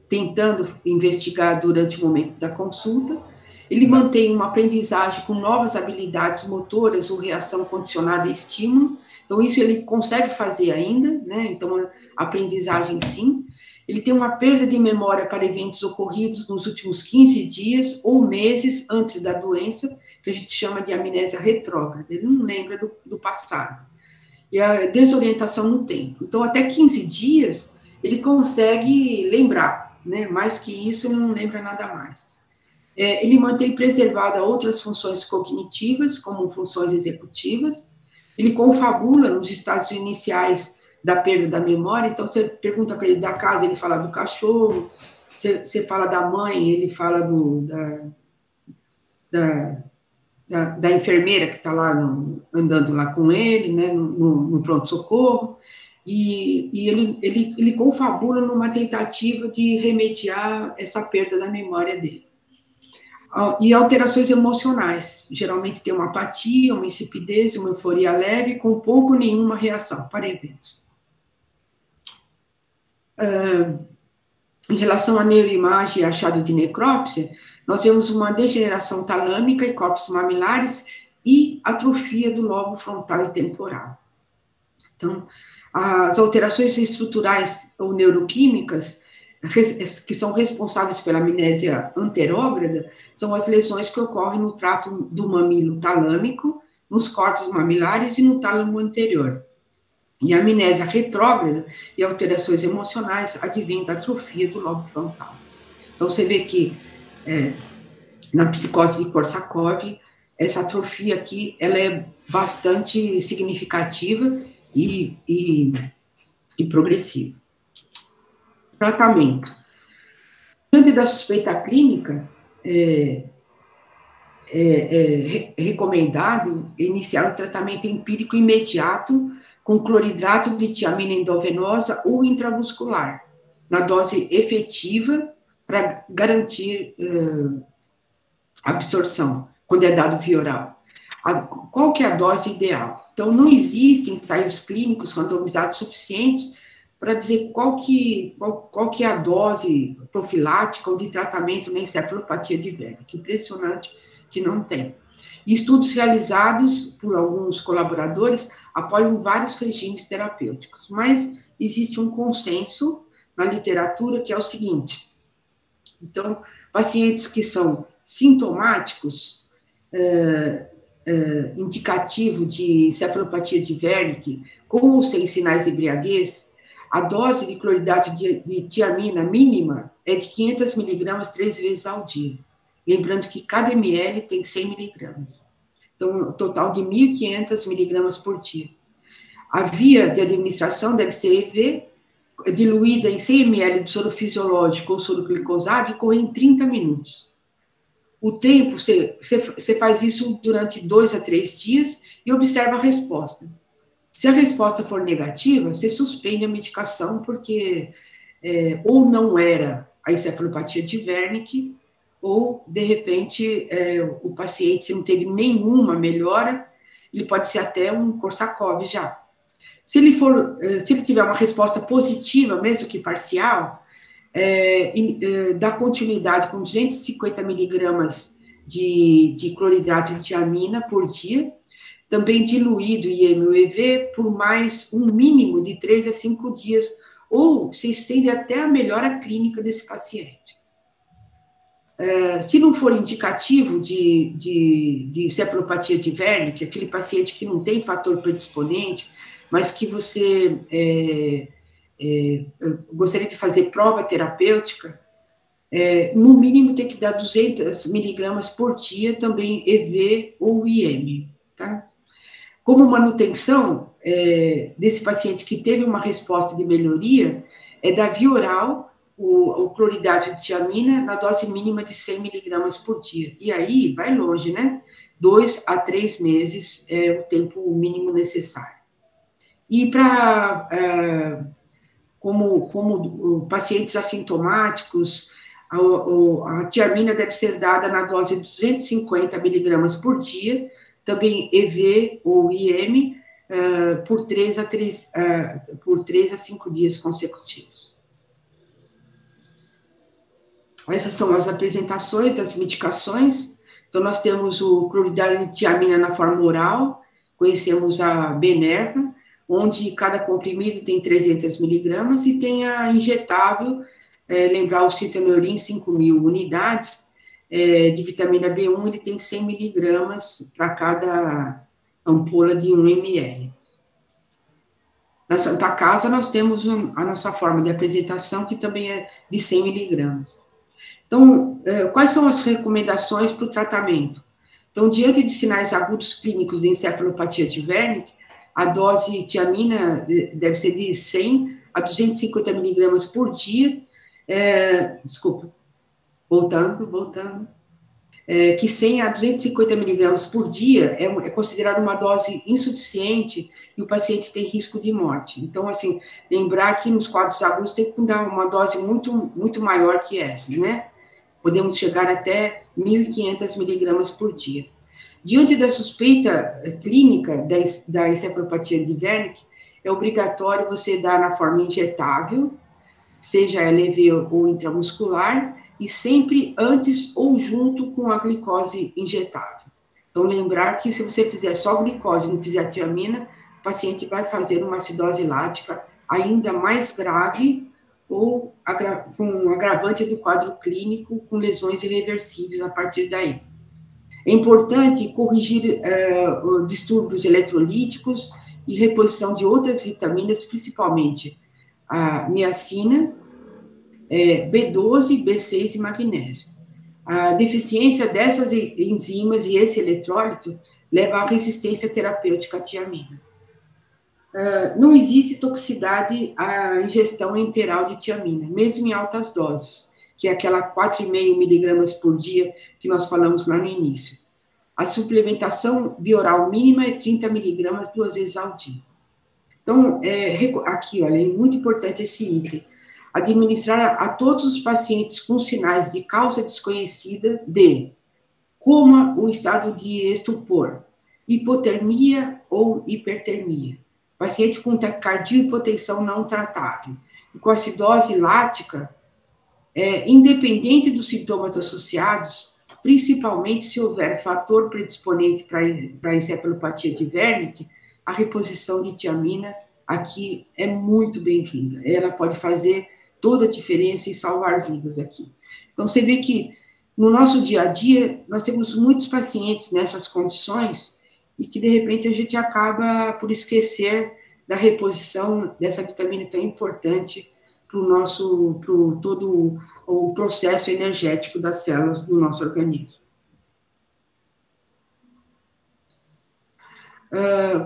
tentando investigar durante o momento da consulta. Ele mantém uma aprendizagem com novas habilidades motoras ou reação condicionada a estímulo. Então, isso ele consegue fazer ainda, né? Então, a aprendizagem, sim. Ele tem uma perda de memória para eventos ocorridos nos últimos 15 dias ou meses antes da doença, que a gente chama de amnésia retrógrada. Ele não lembra do passado. E a desorientação no tempo. Então, até 15 dias, ele consegue lembrar, né? Mais que isso, ele não lembra nada mais. Ele mantém preservada outras funções cognitivas, como funções executivas. Ele confabula nos estágios iniciais da perda da memória. Então, você pergunta para ele da casa, ele fala do cachorro. Você fala da mãe, ele fala da enfermeira que está lá andando lá com ele, né, no pronto-socorro. E ele confabula numa tentativa de remediar essa perda da memória dele. E alterações emocionais, geralmente tem uma apatia, uma insipidez, uma euforia leve, com pouco ou nenhuma reação para eventos. Em relação à neuroimagem e achado de necrópsia, nós vemos uma degeneração talâmica e corpos mamilares e atrofia do lobo frontal e temporal. Então, as alterações estruturais ou neuroquímicas que são responsáveis pela amnésia anterógrada, são as lesões que ocorrem no trato do mamilo talâmico, nos corpos mamilares e no tálamo anterior. E a amnésia retrógrada e alterações emocionais advêm da atrofia do lobo frontal. Então, você vê que na psicose de Korsakoff, essa atrofia aqui, ela é bastante significativa e progressiva. Tratamento. Diante da suspeita clínica, é recomendado iniciar o tratamento empírico imediato com cloridrato de tiamina endovenosa ou intramuscular, na dose efetiva para garantir absorção, quando é dado via oral. Qual que é a dose ideal? Então, não existem ensaios clínicos randomizados suficientes para dizer qual que é a dose profilática ou de tratamento na encefalopatia de Wernicke. Impressionante que não tem. E estudos realizados por alguns colaboradores apoiam vários regimes terapêuticos, mas existe um consenso na literatura que é o seguinte: Então, pacientes que são sintomáticos, indicativo de cefalopatia de Wernicke, com ou sem sinais de embriaguez, a dose de cloridrato de tiamina mínima é de 500 miligramas 3 vezes ao dia. Lembrando que cada ml tem 100 miligramas. Então, um total de 1.500 miligramas por dia. A via de administração deve ser EV, diluída em 100 ml de soro fisiológico ou soro glicosado e correr em 30 minutos. O tempo, você faz isso durante 2 a 3 dias e observa a resposta. Se a resposta for negativa, você suspende a medicação, porque ou não era a encefalopatia de Wernicke, ou, de repente, o paciente, se não teve nenhuma melhora, ele pode ser até um Korsakoff já. Se ele tiver uma resposta positiva, mesmo que parcial, dá continuidade com 250 miligramas de cloridrato de tiamina por dia, também diluído IM ou EV por mais um mínimo de 3 a 5 dias, ou se estende até a melhora clínica desse paciente. Se não for indicativo de cefalopatia de Wernicke, aquele paciente que não tem fator predisponente, mas que você gostaria de fazer prova terapêutica, no mínimo tem que dar 200 miligramas por dia, também EV ou IM, tá? Como manutenção desse paciente que teve uma resposta de melhoria, dar via oral o cloridrato de tiamina na dose mínima de 100 miligramas por dia. E aí, vai longe, né? 2 a 3 meses é o tempo mínimo necessário. E como pacientes assintomáticos, a tiamina deve ser dada na dose de 250 miligramas por dia, também EV ou IM, por 3 a 5 dias consecutivos. Essas são as apresentações das medicações. Então, nós temos o cloridrato de tiamina na forma oral, conhecemos a Benerva, onde cada comprimido tem 300 miligramas, e tem a injetável, lembrar o Citoneorin, 5.000 unidades, de vitamina B1, ele tem 100 miligramas para cada ampola de 1 ml. Na Santa Casa, nós temos a nossa forma de apresentação, que também é de 100 miligramas. Então, quais são as recomendações para o tratamento? Então, diante de sinais agudos clínicos de encefalopatia de Wernicke, a dose de tiamina deve ser de 100 a 250 miligramas por dia. Voltando. Que 100 a 250 miligramas por dia é considerado uma dose insuficiente e o paciente tem risco de morte. Então, assim, lembrar que nos quadros agudos tem que dar uma dose muito, muito maior que essa, né? Podemos chegar até 1.500 miligramas por dia. Diante da suspeita clínica da encefalopatia de Wernicke, é obrigatório você dar na forma injetável, seja LV ou intramuscular, e sempre antes ou junto com a glicose injetável. Então, lembrar que se você fizer só glicose e não fizer a tiamina, o paciente vai fazer uma acidose lática ainda mais grave ou com um agravante do quadro clínico com lesões irreversíveis a partir daí. É importante corrigir distúrbios eletrolíticos e reposição de outras vitaminas, principalmente a niacina, B12, B6 e magnésio. A deficiência dessas enzimas e esse eletrólito leva à resistência terapêutica à tiamina. Não existe toxicidade à ingestão enteral de tiamina, mesmo em altas doses, que é aquela 4,5 miligramas por dia que nós falamos lá no início. A suplementação bioral mínima é 30 miligramas 2 vezes ao dia. Então, aqui, olha, é muito importante esse item. Administrar a todos os pacientes com sinais de causa desconhecida de coma ou estado de estupor, hipotermia ou hipertermia, paciente com taquicardia e hipotensão não tratável, e com acidose lática, independente dos sintomas associados, principalmente se houver fator predisponente para a encefalopatia de Wernicke, a reposição de tiamina aqui é muito bem-vinda. Ela pode fazer toda a diferença e salvar vidas aqui. Então, você vê que no nosso dia a dia, nós temos muitos pacientes nessas condições e que, de repente, a gente acaba por esquecer da reposição dessa vitamina tão importante para todo o processo energético das células do nosso organismo.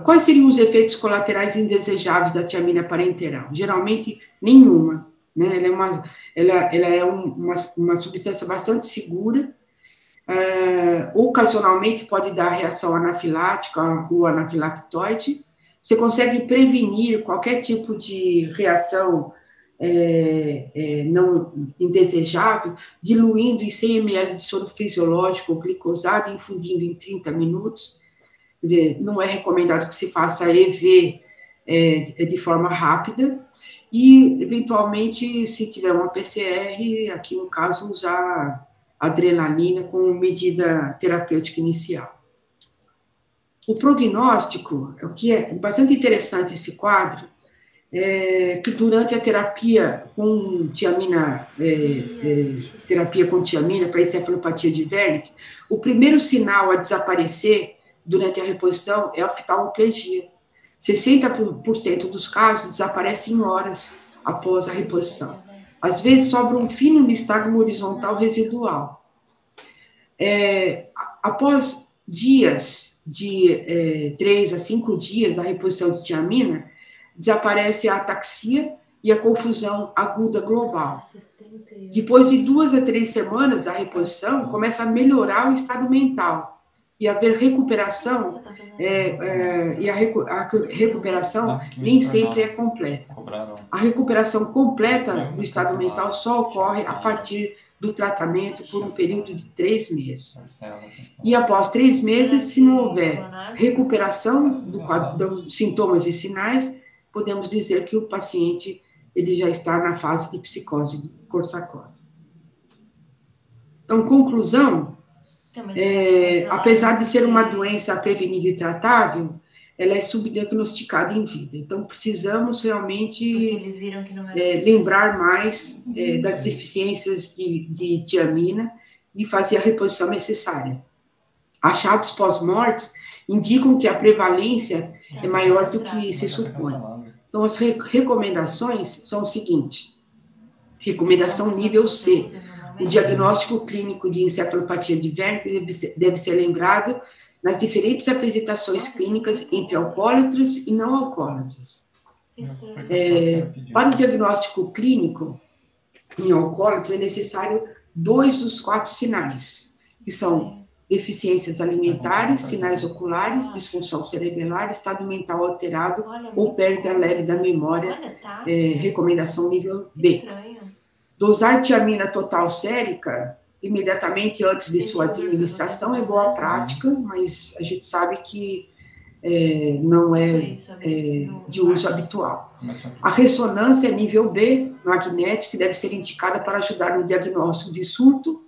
Quais seriam os efeitos colaterais indesejáveis da tiamina parenteral? Geralmente, nenhuma. Né? Ela é uma substância bastante segura. Ocasionalmente pode dar reação anafilática ou anafilactoide. Você consegue prevenir qualquer tipo de reação não indesejável, diluindo em 100 ml de soro fisiológico glicosado e infundindo em 30 minutos. Quer dizer, não é recomendado que se faça EV de forma rápida e, eventualmente, se tiver uma PCR, aqui no caso, usar adrenalina como medida terapêutica inicial. O prognóstico, o que é bastante interessante esse quadro, é que durante a terapia com tiamina, para encefalopatia de Wernicke, o primeiro sinal a desaparecer durante a reposição é a oftalmoplegia. 60% dos casos desaparecem em horas após a reposição. Às vezes sobra um fino nistagmo horizontal residual. Após dias, de 3 a 5 dias da reposição de tiamina, desaparece a ataxia e a confusão aguda global. Depois de 2 a 3 semanas da reposição, começa a melhorar o estado mental e haver recuperação, e a recuperação nem sempre é completa. A recuperação completa do estado mental só ocorre a partir do tratamento por um período de 3 meses. E após 3 meses, se não houver recuperação dos sintomas e sinais, podemos dizer que o paciente ele já está na fase de psicose de Korsakoff. Então, conclusão, apesar de ser uma doença prevenível e tratável, ela é subdiagnosticada em vida. Então, precisamos realmente lembrar mais das deficiências de tiamina e fazer a reposição necessária. Achados pós-morte indicam que a prevalência é maior do que se supõe. Então, as recomendações são o seguinte: recomendação nível C. O diagnóstico clínico de encefalopatia de Wernicke deve ser lembrado nas diferentes apresentações clínicas entre alcoólatras e não alcoólatras. Para o diagnóstico clínico em alcoólatras é necessário 2 dos 4 sinais, que são deficiências alimentares, sinais oculares, disfunção cerebelar, estado mental alterado ou perda leve da memória, recomendação nível B. Dosar tiamina total sérica imediatamente antes de sua administração é boa prática, mas a gente sabe que não é de uso habitual. A ressonância nível B, magnética, deve ser indicada para ajudar no diagnóstico de surto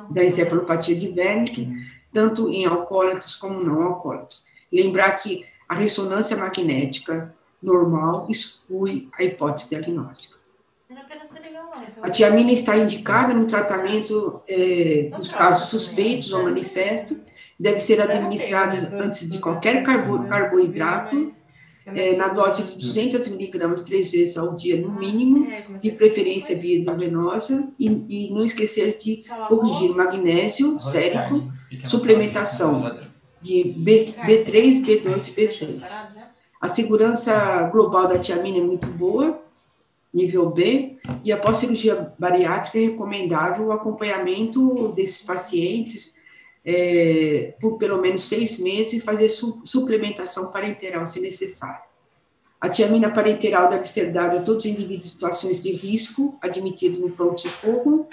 da encefalopatia de Wernicke, tanto em alcoólatras como não alcoólatras. Lembrar que a ressonância magnética normal exclui a hipótese diagnóstica. A tiamina está indicada no tratamento dos casos suspeitos ou manifestos, deve ser administrado antes de qualquer carboidrato, na dose de 200 miligramas 3 vezes ao dia no mínimo, de preferência via endovenosa, e não esquecer de corrigir magnésio sérico, suplementação de B3, B2 e B6. A segurança global da tiamina é muito boa, nível B, e após cirurgia bariátrica é recomendável o acompanhamento desses pacientes por pelo menos 6 meses e fazer suplementação parenteral se necessário. A tiamina parenteral deve ser dada a todos os indivíduos em situações de risco admitidos no pronto-socorro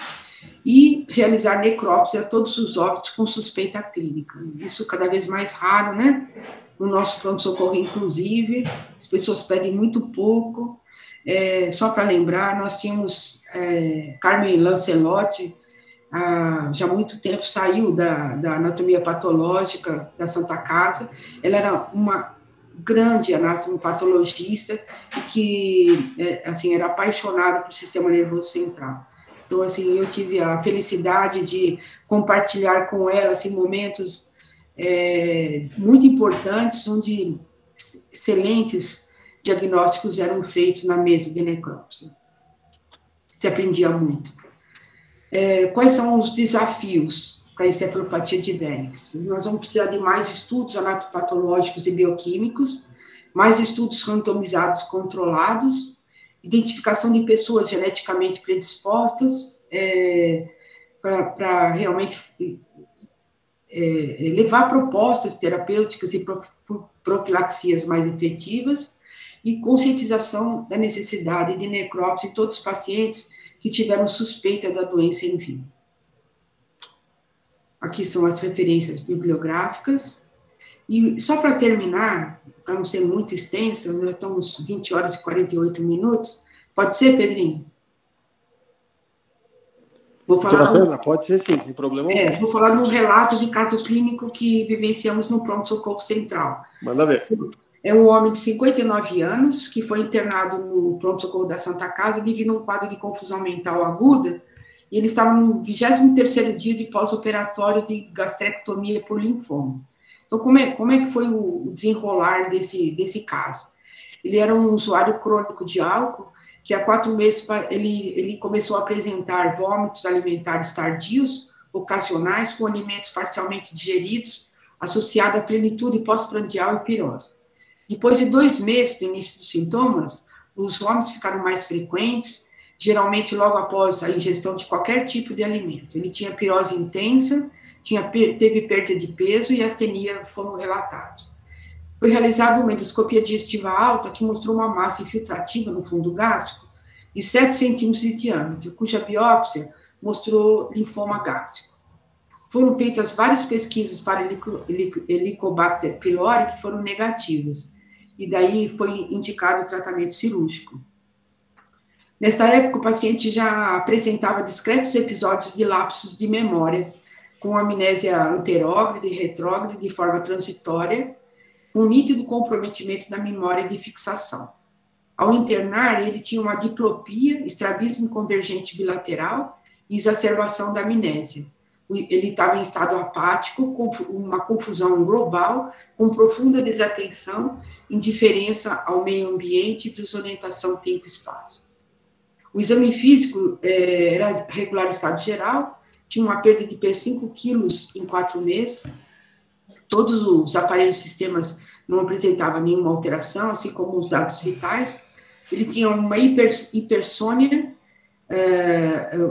e realizar necrópsia a todos os óbitos com suspeita clínica. Isso cada vez mais raro, né? No nosso pronto-socorro, inclusive, as pessoas pedem muito pouco. Só para lembrar, nós tínhamos Carmen Lancelotti, já há muito tempo saiu da anatomia patológica da Santa Casa. Ela era uma grande anatomopatologista e que assim, era apaixonada por sistema nervoso central. Então, assim, eu tive a felicidade de compartilhar com ela assim, momentos muito importantes, onde excelentes diagnósticos eram feitos na mesa de necrópsia. Se aprendia muito. Quais são os desafios para a encefalopatia de Wernicke? Nós vamos precisar de mais estudos anatopatológicos e bioquímicos, mais estudos randomizados controlados, identificação de pessoas geneticamente predispostas, para realmente levar propostas terapêuticas e profilaxias mais efetivas, e conscientização da necessidade de necrópsia em todos os pacientes que tiveram suspeita da doença em vida. Aqui são as referências bibliográficas. E só para terminar, para não ser muito extensa, nós estamos 20 horas e 48 minutos. Pode ser, Pedrinho? Vou falar pode ser sim, sem problema. Vou falar de um relato de caso clínico que vivenciamos no pronto-socorro central. Manda ver. É um homem de 59 anos que foi internado no pronto-socorro da Santa Casa devido a um quadro de confusão mental aguda, e ele estava no 23º dia de pós-operatório de gastrectomia por linfoma. Então, como é que foi o desenrolar desse caso? Ele era um usuário crônico de álcool, que há 4 meses ele começou a apresentar vômitos alimentares tardios, ocasionais, com alimentos parcialmente digeridos, associado à plenitude pós-prandial e pirose. Depois de 2 meses do início dos sintomas, os vômitos ficaram mais frequentes, geralmente logo após a ingestão de qualquer tipo de alimento. Ele tinha pirose intensa, teve perda de peso e astenia foram relatados. Foi realizada uma endoscopia digestiva alta que mostrou uma massa infiltrativa no fundo gástrico de 7 centímetros de diâmetro, cuja biópsia mostrou linfoma gástrico. Foram feitas várias pesquisas para Helicobacter pylori que foram negativas, e daí foi indicado o tratamento cirúrgico. Nessa época, o paciente já apresentava discretos episódios de lapsos de memória, com amnésia anterógrada e retrógrada de forma transitória, com nítido comprometimento da memória de fixação. Ao internar, ele tinha uma diplopia, estrabismo convergente bilateral e exacerbação da amnésia. Ele estava em estado apático, com uma confusão global, com profunda desatenção, indiferença ao meio ambiente e desorientação tempo-espaço. O exame físico era regular estado geral, tinha uma perda de peso 5 quilos em 4 meses, todos os aparelhos e sistemas não apresentavam nenhuma alteração, assim como os dados vitais. Ele tinha uma hipersônia,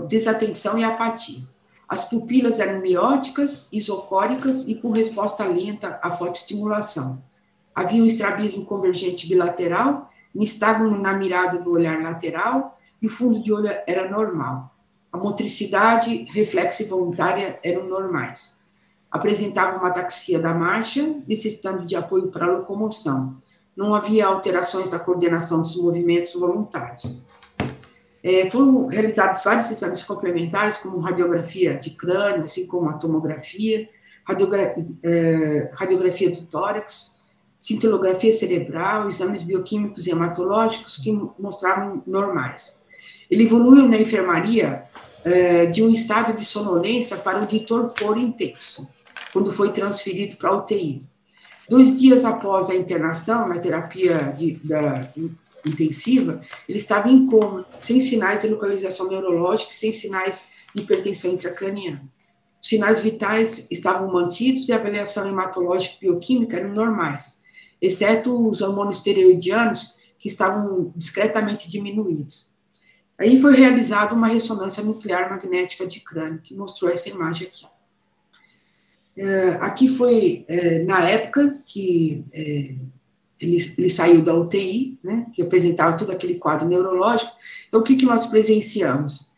desatenção e apatia. As pupilas eram mióticas, isocóricas e com resposta lenta à fotoestimulação. Havia um estrabismo convergente bilateral, nistagmo na mirada do olhar lateral e o fundo de olho era normal. A motricidade, reflexo e voluntária eram normais. Apresentava uma ataxia da marcha, necessitando de apoio para a locomoção. Não havia alterações da coordenação dos movimentos voluntários. Foram realizados vários exames complementares, como radiografia de crânio, assim como a tomografia, radiografia do tórax, cintilografia cerebral, exames bioquímicos e hematológicos que mostravam normais. Ele evoluiu na enfermaria de um estado de sonolência para o de torpor intenso, quando foi transferido para a UTI. 2 dias após a internação, na terapia intensiva, ele estava em coma, sem sinais de localização neurológica, sem sinais de hipertensão intracraniana. Os sinais vitais estavam mantidos e a avaliação hematológica e bioquímica eram normais, exceto os hormônios esteroidianos, que estavam discretamente diminuídos. Aí foi realizada uma ressonância nuclear magnética de crânio, que mostrou essa imagem aqui. Aqui foi na época que ele saiu da UTI, né, que apresentava todo aquele quadro neurológico. Então, o que nós presenciamos?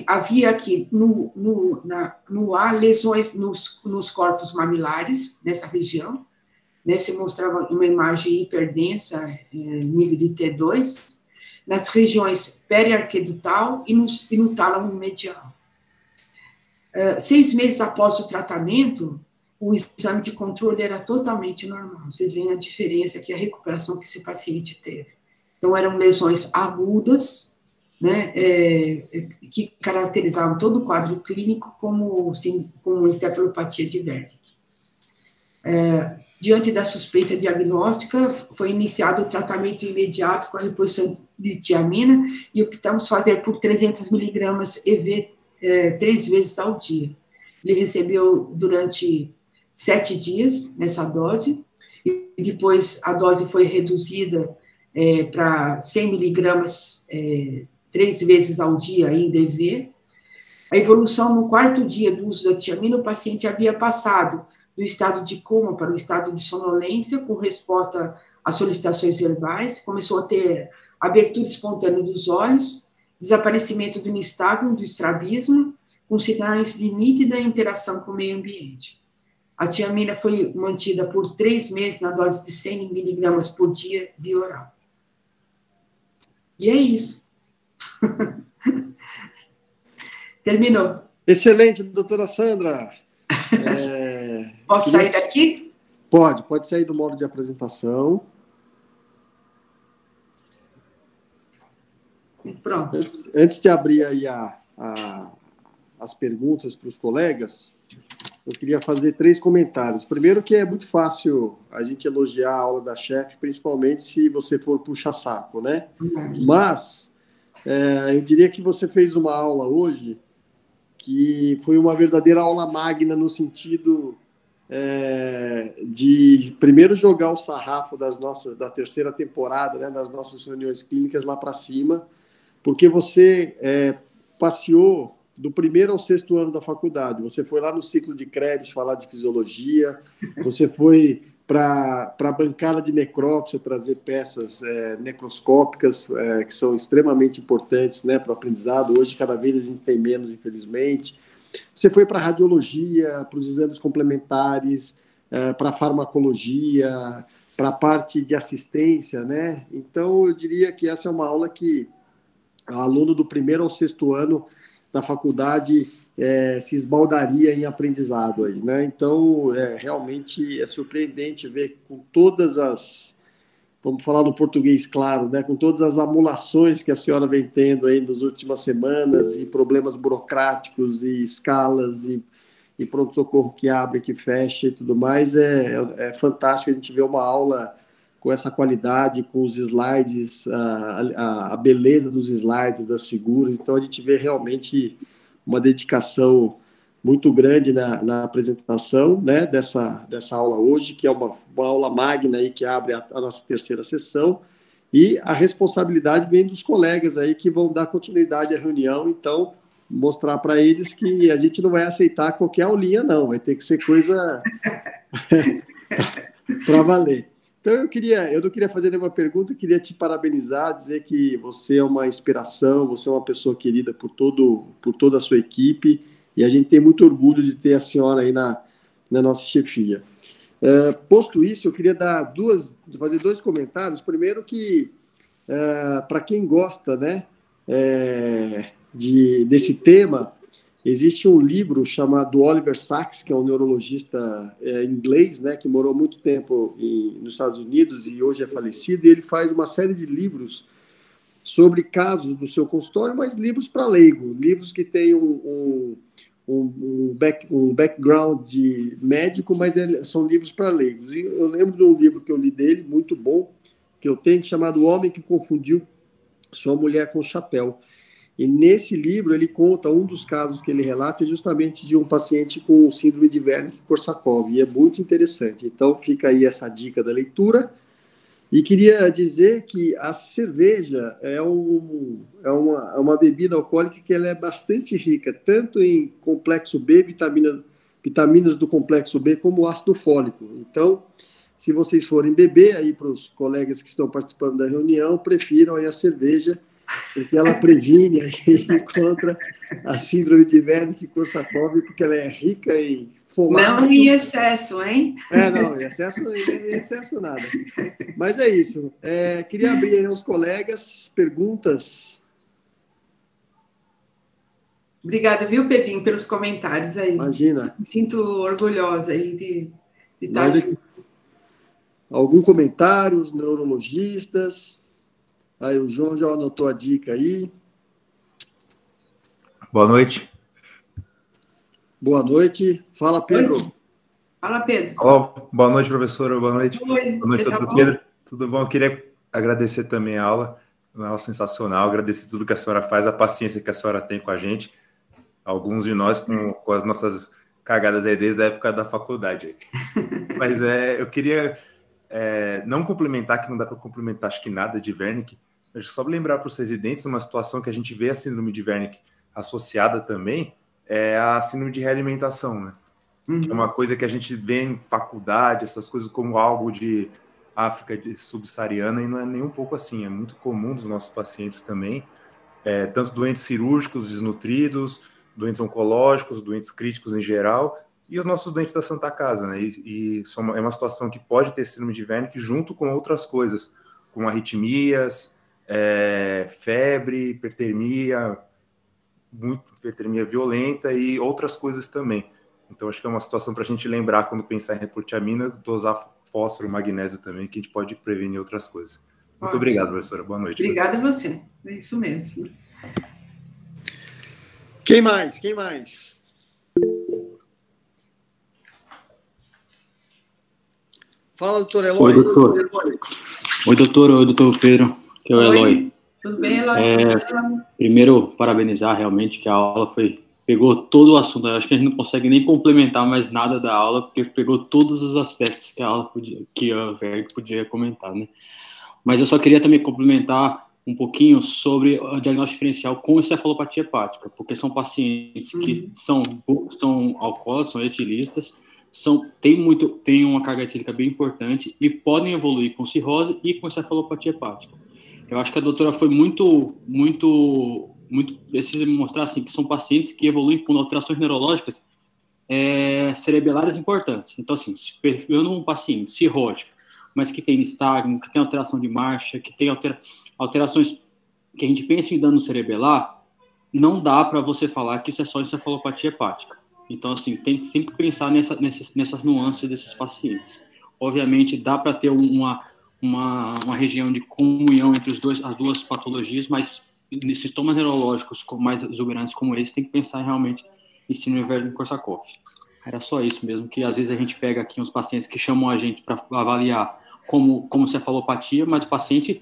Havia aqui no ar lesões nos corpos mamilares, nessa região, né, se mostrava uma imagem hiperdensa, nível de T2, nas regiões periarquedutal e no tálamo medial. 6 meses após o tratamento, o exame de controle era totalmente normal. Vocês veem a diferença aqui, a recuperação que esse paciente teve. Então, eram lesões agudas, né, que caracterizavam todo o quadro clínico como encefalopatia de Wernicke. Diante da suspeita diagnóstica, foi iniciado o tratamento imediato com a reposição de tiamina e optamos fazer por 300 miligramas EV 3 vezes ao dia. Ele recebeu durante 7 dias nessa dose, e depois a dose foi reduzida para 100 miligramas 3 vezes ao dia ainda EV. A evolução no 4º dia do uso da tiamina, o paciente havia passado do estado de coma para o estado de sonolência, com resposta às solicitações verbais, começou a ter abertura espontânea dos olhos, desaparecimento do nistagmo, do estrabismo, com sinais de nítida interação com o meio ambiente. A tiamina foi mantida por 3 meses na dose de 100 miligramas por dia via oral. E é isso. Terminou. Excelente, doutora Sandra. Posso sair daqui? Pode sair do modo de apresentação. Pronto. Antes de abrir aí as perguntas para os colegas, eu queria fazer 3 comentários. Primeiro, que é muito fácil a gente elogiar a aula da chefe, principalmente se você for puxa-saco, né? Mas eu diria que você fez uma aula hoje que foi uma verdadeira aula magna no sentido de primeiro jogar o sarrafo da 3ª temporada, né, das nossas reuniões clínicas lá para cima, porque você passeou do 1º ao 6º ano da faculdade. Você foi lá no ciclo de Krebs falar de fisiologia, você foi para a bancada de necrópsia trazer peças necroscópicas que são extremamente importantes, né, para o aprendizado. Hoje, cada vez a gente tem menos, infelizmente. Você foi para a radiologia, para os exames complementares, para a farmacologia, para a parte de assistência, né? Então, eu diria que essa é uma aula que o aluno do 1º ao 6º ano da faculdade se esbaldaria em aprendizado aí, né? Então, realmente é surpreendente ver com todas as, vamos falar no português claro, né? Com todas as amolações que a senhora vem tendo aí nas últimas semanas e problemas burocráticos e escalas e pronto-socorro que abre, que fecha e tudo mais, é fantástico a gente ver uma aula com essa qualidade, com os slides, a beleza dos slides, das figuras. Então, a gente vê realmente uma dedicação muito grande na apresentação, né, dessa aula hoje, que é uma aula magna aí, que abre a nossa 3ª sessão, e a responsabilidade vem dos colegas aí que vão dar continuidade à reunião. Então, mostrar para eles que a gente não vai aceitar qualquer aulinha, não, vai ter que ser coisa para valer. Então, eu não queria fazer nenhuma pergunta, eu queria te parabenizar, dizer que você é uma inspiração, você é uma pessoa querida por toda a sua equipe, e a gente tem muito orgulho de ter a senhora aí na nossa chefia. Posto isso, eu queria fazer 2 comentários. Primeiro que, para quem gosta, né, desse tema, existe um livro chamado Oliver Sacks, que é um neurologista inglês, né, que morou muito tempo nos Estados Unidos e hoje é falecido, e ele faz uma série de livros sobre casos do seu consultório, mas livros para leigo, livros que têm um background de médico, mas são livros para leigos. E eu lembro de um livro que eu li dele, muito bom, que eu tenho, chamado O Homem que Confundiu Sua Mulher com Chapéu. E nesse livro ele conta um dos casos que ele relata, justamente de um paciente com síndrome de Wernicke-Korsakoff, e é muito interessante. Então fica aí essa dica da leitura. E queria dizer que a cerveja é uma bebida alcoólica que ela é bastante rica, tanto em complexo B, vitaminas do complexo B, como ácido fólico. Então, se vocês forem beber, aí para os colegas que estão participando da reunião, prefiram aí a cerveja, porque ela previne aí contra a síndrome de Wernicke-Korsakoff, porque ela é rica em folato. Não em excesso, hein? Não, em excesso nada. Mas é isso. Queria abrir aí aos colegas perguntas. Obrigada, viu, Pedrinho, pelos comentários aí. Imagina. Me sinto orgulhosa aí de estar junto. Algum comentário, os neurologistas? Aí o João já anotou a dica aí. Boa noite. Boa noite. Fala, Pedro. Fala, Pedro. Boa noite, professora. Boa noite. Oi, boa noite, você tá bom? Pedro. Tudo bom? Eu queria agradecer também a aula. Uma aula sensacional. Agradecer tudo que a senhora faz, a paciência que a senhora tem com a gente. Alguns de nós com as nossas cagadas aí desde a época da faculdade. Mas eu queria não complementar, que não dá para complementar acho que nada de Wernicke, mas só lembrar para os residentes uma situação que a gente vê a síndrome de Wernicke associada também é a síndrome de realimentação, né? Que é uma coisa que a gente vê em faculdade, essas coisas como algo de África subsaariana, e não é nem um pouco assim, é muito comum dos nossos pacientes também, tanto doentes cirúrgicos, desnutridos, doentes oncológicos, doentes críticos em geral, e os nossos doentes da Santa Casa, né? É uma situação que pode ter síndrome de Wernicke junto com outras coisas, como arritmias, febre, hipertermia violenta e outras coisas também. Então, acho que é uma situação para a gente lembrar quando pensar em reportiamina, dosar fósforo, magnésio também, que a gente pode prevenir outras coisas. Muito obrigado, professora. Boa noite. Obrigada a você. É isso mesmo. Quem mais? Quem mais? Fala, doutor Eloy. Oi, doutor. Oi, doutor. Oi, doutor Pedro. Que é o Eloy. Tudo bem, Eloy? Primeiro, parabenizar realmente que a aula pegou todo o assunto. Eu acho que a gente não consegue nem complementar mais nada da aula, porque pegou todos os aspectos que a aula podia comentar, né? Mas eu só queria também complementar um pouquinho sobre o diagnóstico diferencial com encefalopatia hepática, porque são pacientes que são alcoólicos, são etilistas, tem uma carga etílica bem importante e podem evoluir com cirrose e com encefalopatia hepática. Eu acho que a doutora foi muito precisa mostrar assim, que são pacientes que evoluem com alterações neurológicas cerebelares importantes. Então, assim, se pegando um paciente cirrótico, mas que tem nistagmo, que tem alteração de marcha, que tem alterações que a gente pensa em dano cerebelar, não dá para você falar que isso é só encefalopatia hepática. Então, assim, tem que sempre pensar nessas nuances desses pacientes. Obviamente, dá para ter uma região de comunhão entre as duas patologias, mas nesses sintomas neurológicos mais exuberantes como esse, tem que pensar realmente em síndrome de Wernicke-Korsakoff. Era só isso mesmo, que às vezes a gente pega aqui uns pacientes que chamam a gente para avaliar como cefalopatia, mas o paciente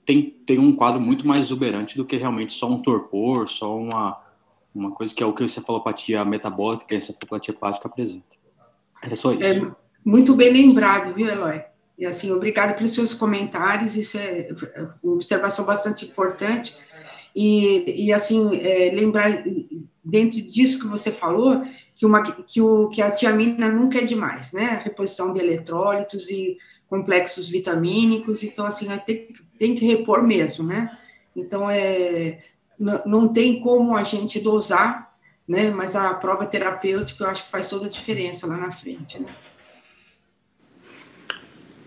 tem um quadro muito mais exuberante do que realmente só um torpor, só uma coisa que é o que a encefalopatia metabólica, que a encefalopatia hepática apresenta. Era só isso. Muito bem lembrado, viu, Eloy? E assim, obrigado pelos seus comentários, isso é uma observação bastante importante. E assim, lembrar, dentro disso que você falou, que a tiamina nunca é demais, né? A reposição de eletrólitos e complexos vitamínicos, então, assim, tem que repor mesmo, né? Então, não tem como a gente dosar, né? Mas a prova terapêutica, eu acho que faz toda a diferença lá na frente, né?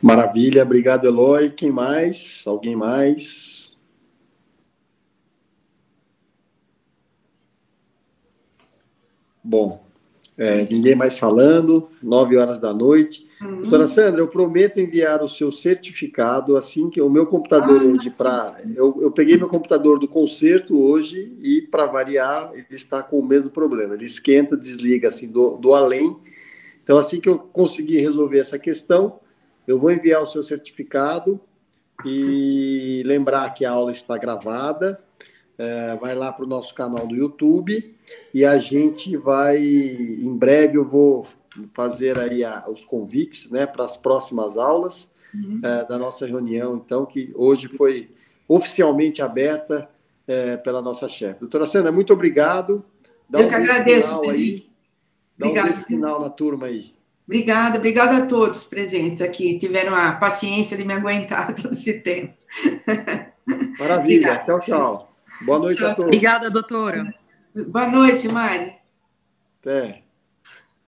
Maravilha, obrigado, Eloy. Quem mais? Alguém mais? Bom, ninguém mais falando, 9h da noite. Doutora Sandra, eu prometo enviar o seu certificado assim que o meu computador hoje, eu peguei meu computador do concerto hoje e, para variar, ele está com o mesmo problema. Ele esquenta, desliga assim do além. Então, assim que eu conseguir resolver essa questão, eu vou enviar o seu certificado e lembrar que a aula está gravada. Vai lá para o nosso canal do YouTube e a gente vai, em breve, eu vou fazer aí os convites, né, para as próximas aulas da nossa reunião, então, que hoje foi oficialmente aberta pela nossa chefe. Doutora Sandra, muito obrigado. Eu que agradeço, Pedrinho. Obrigado. Dá um final na turma aí. Obrigada a todos presentes aqui, tiveram a paciência de me aguentar todo esse tempo. Maravilha, tchau. Boa noite a todos. Obrigada, doutora. Boa noite, Mari. Até.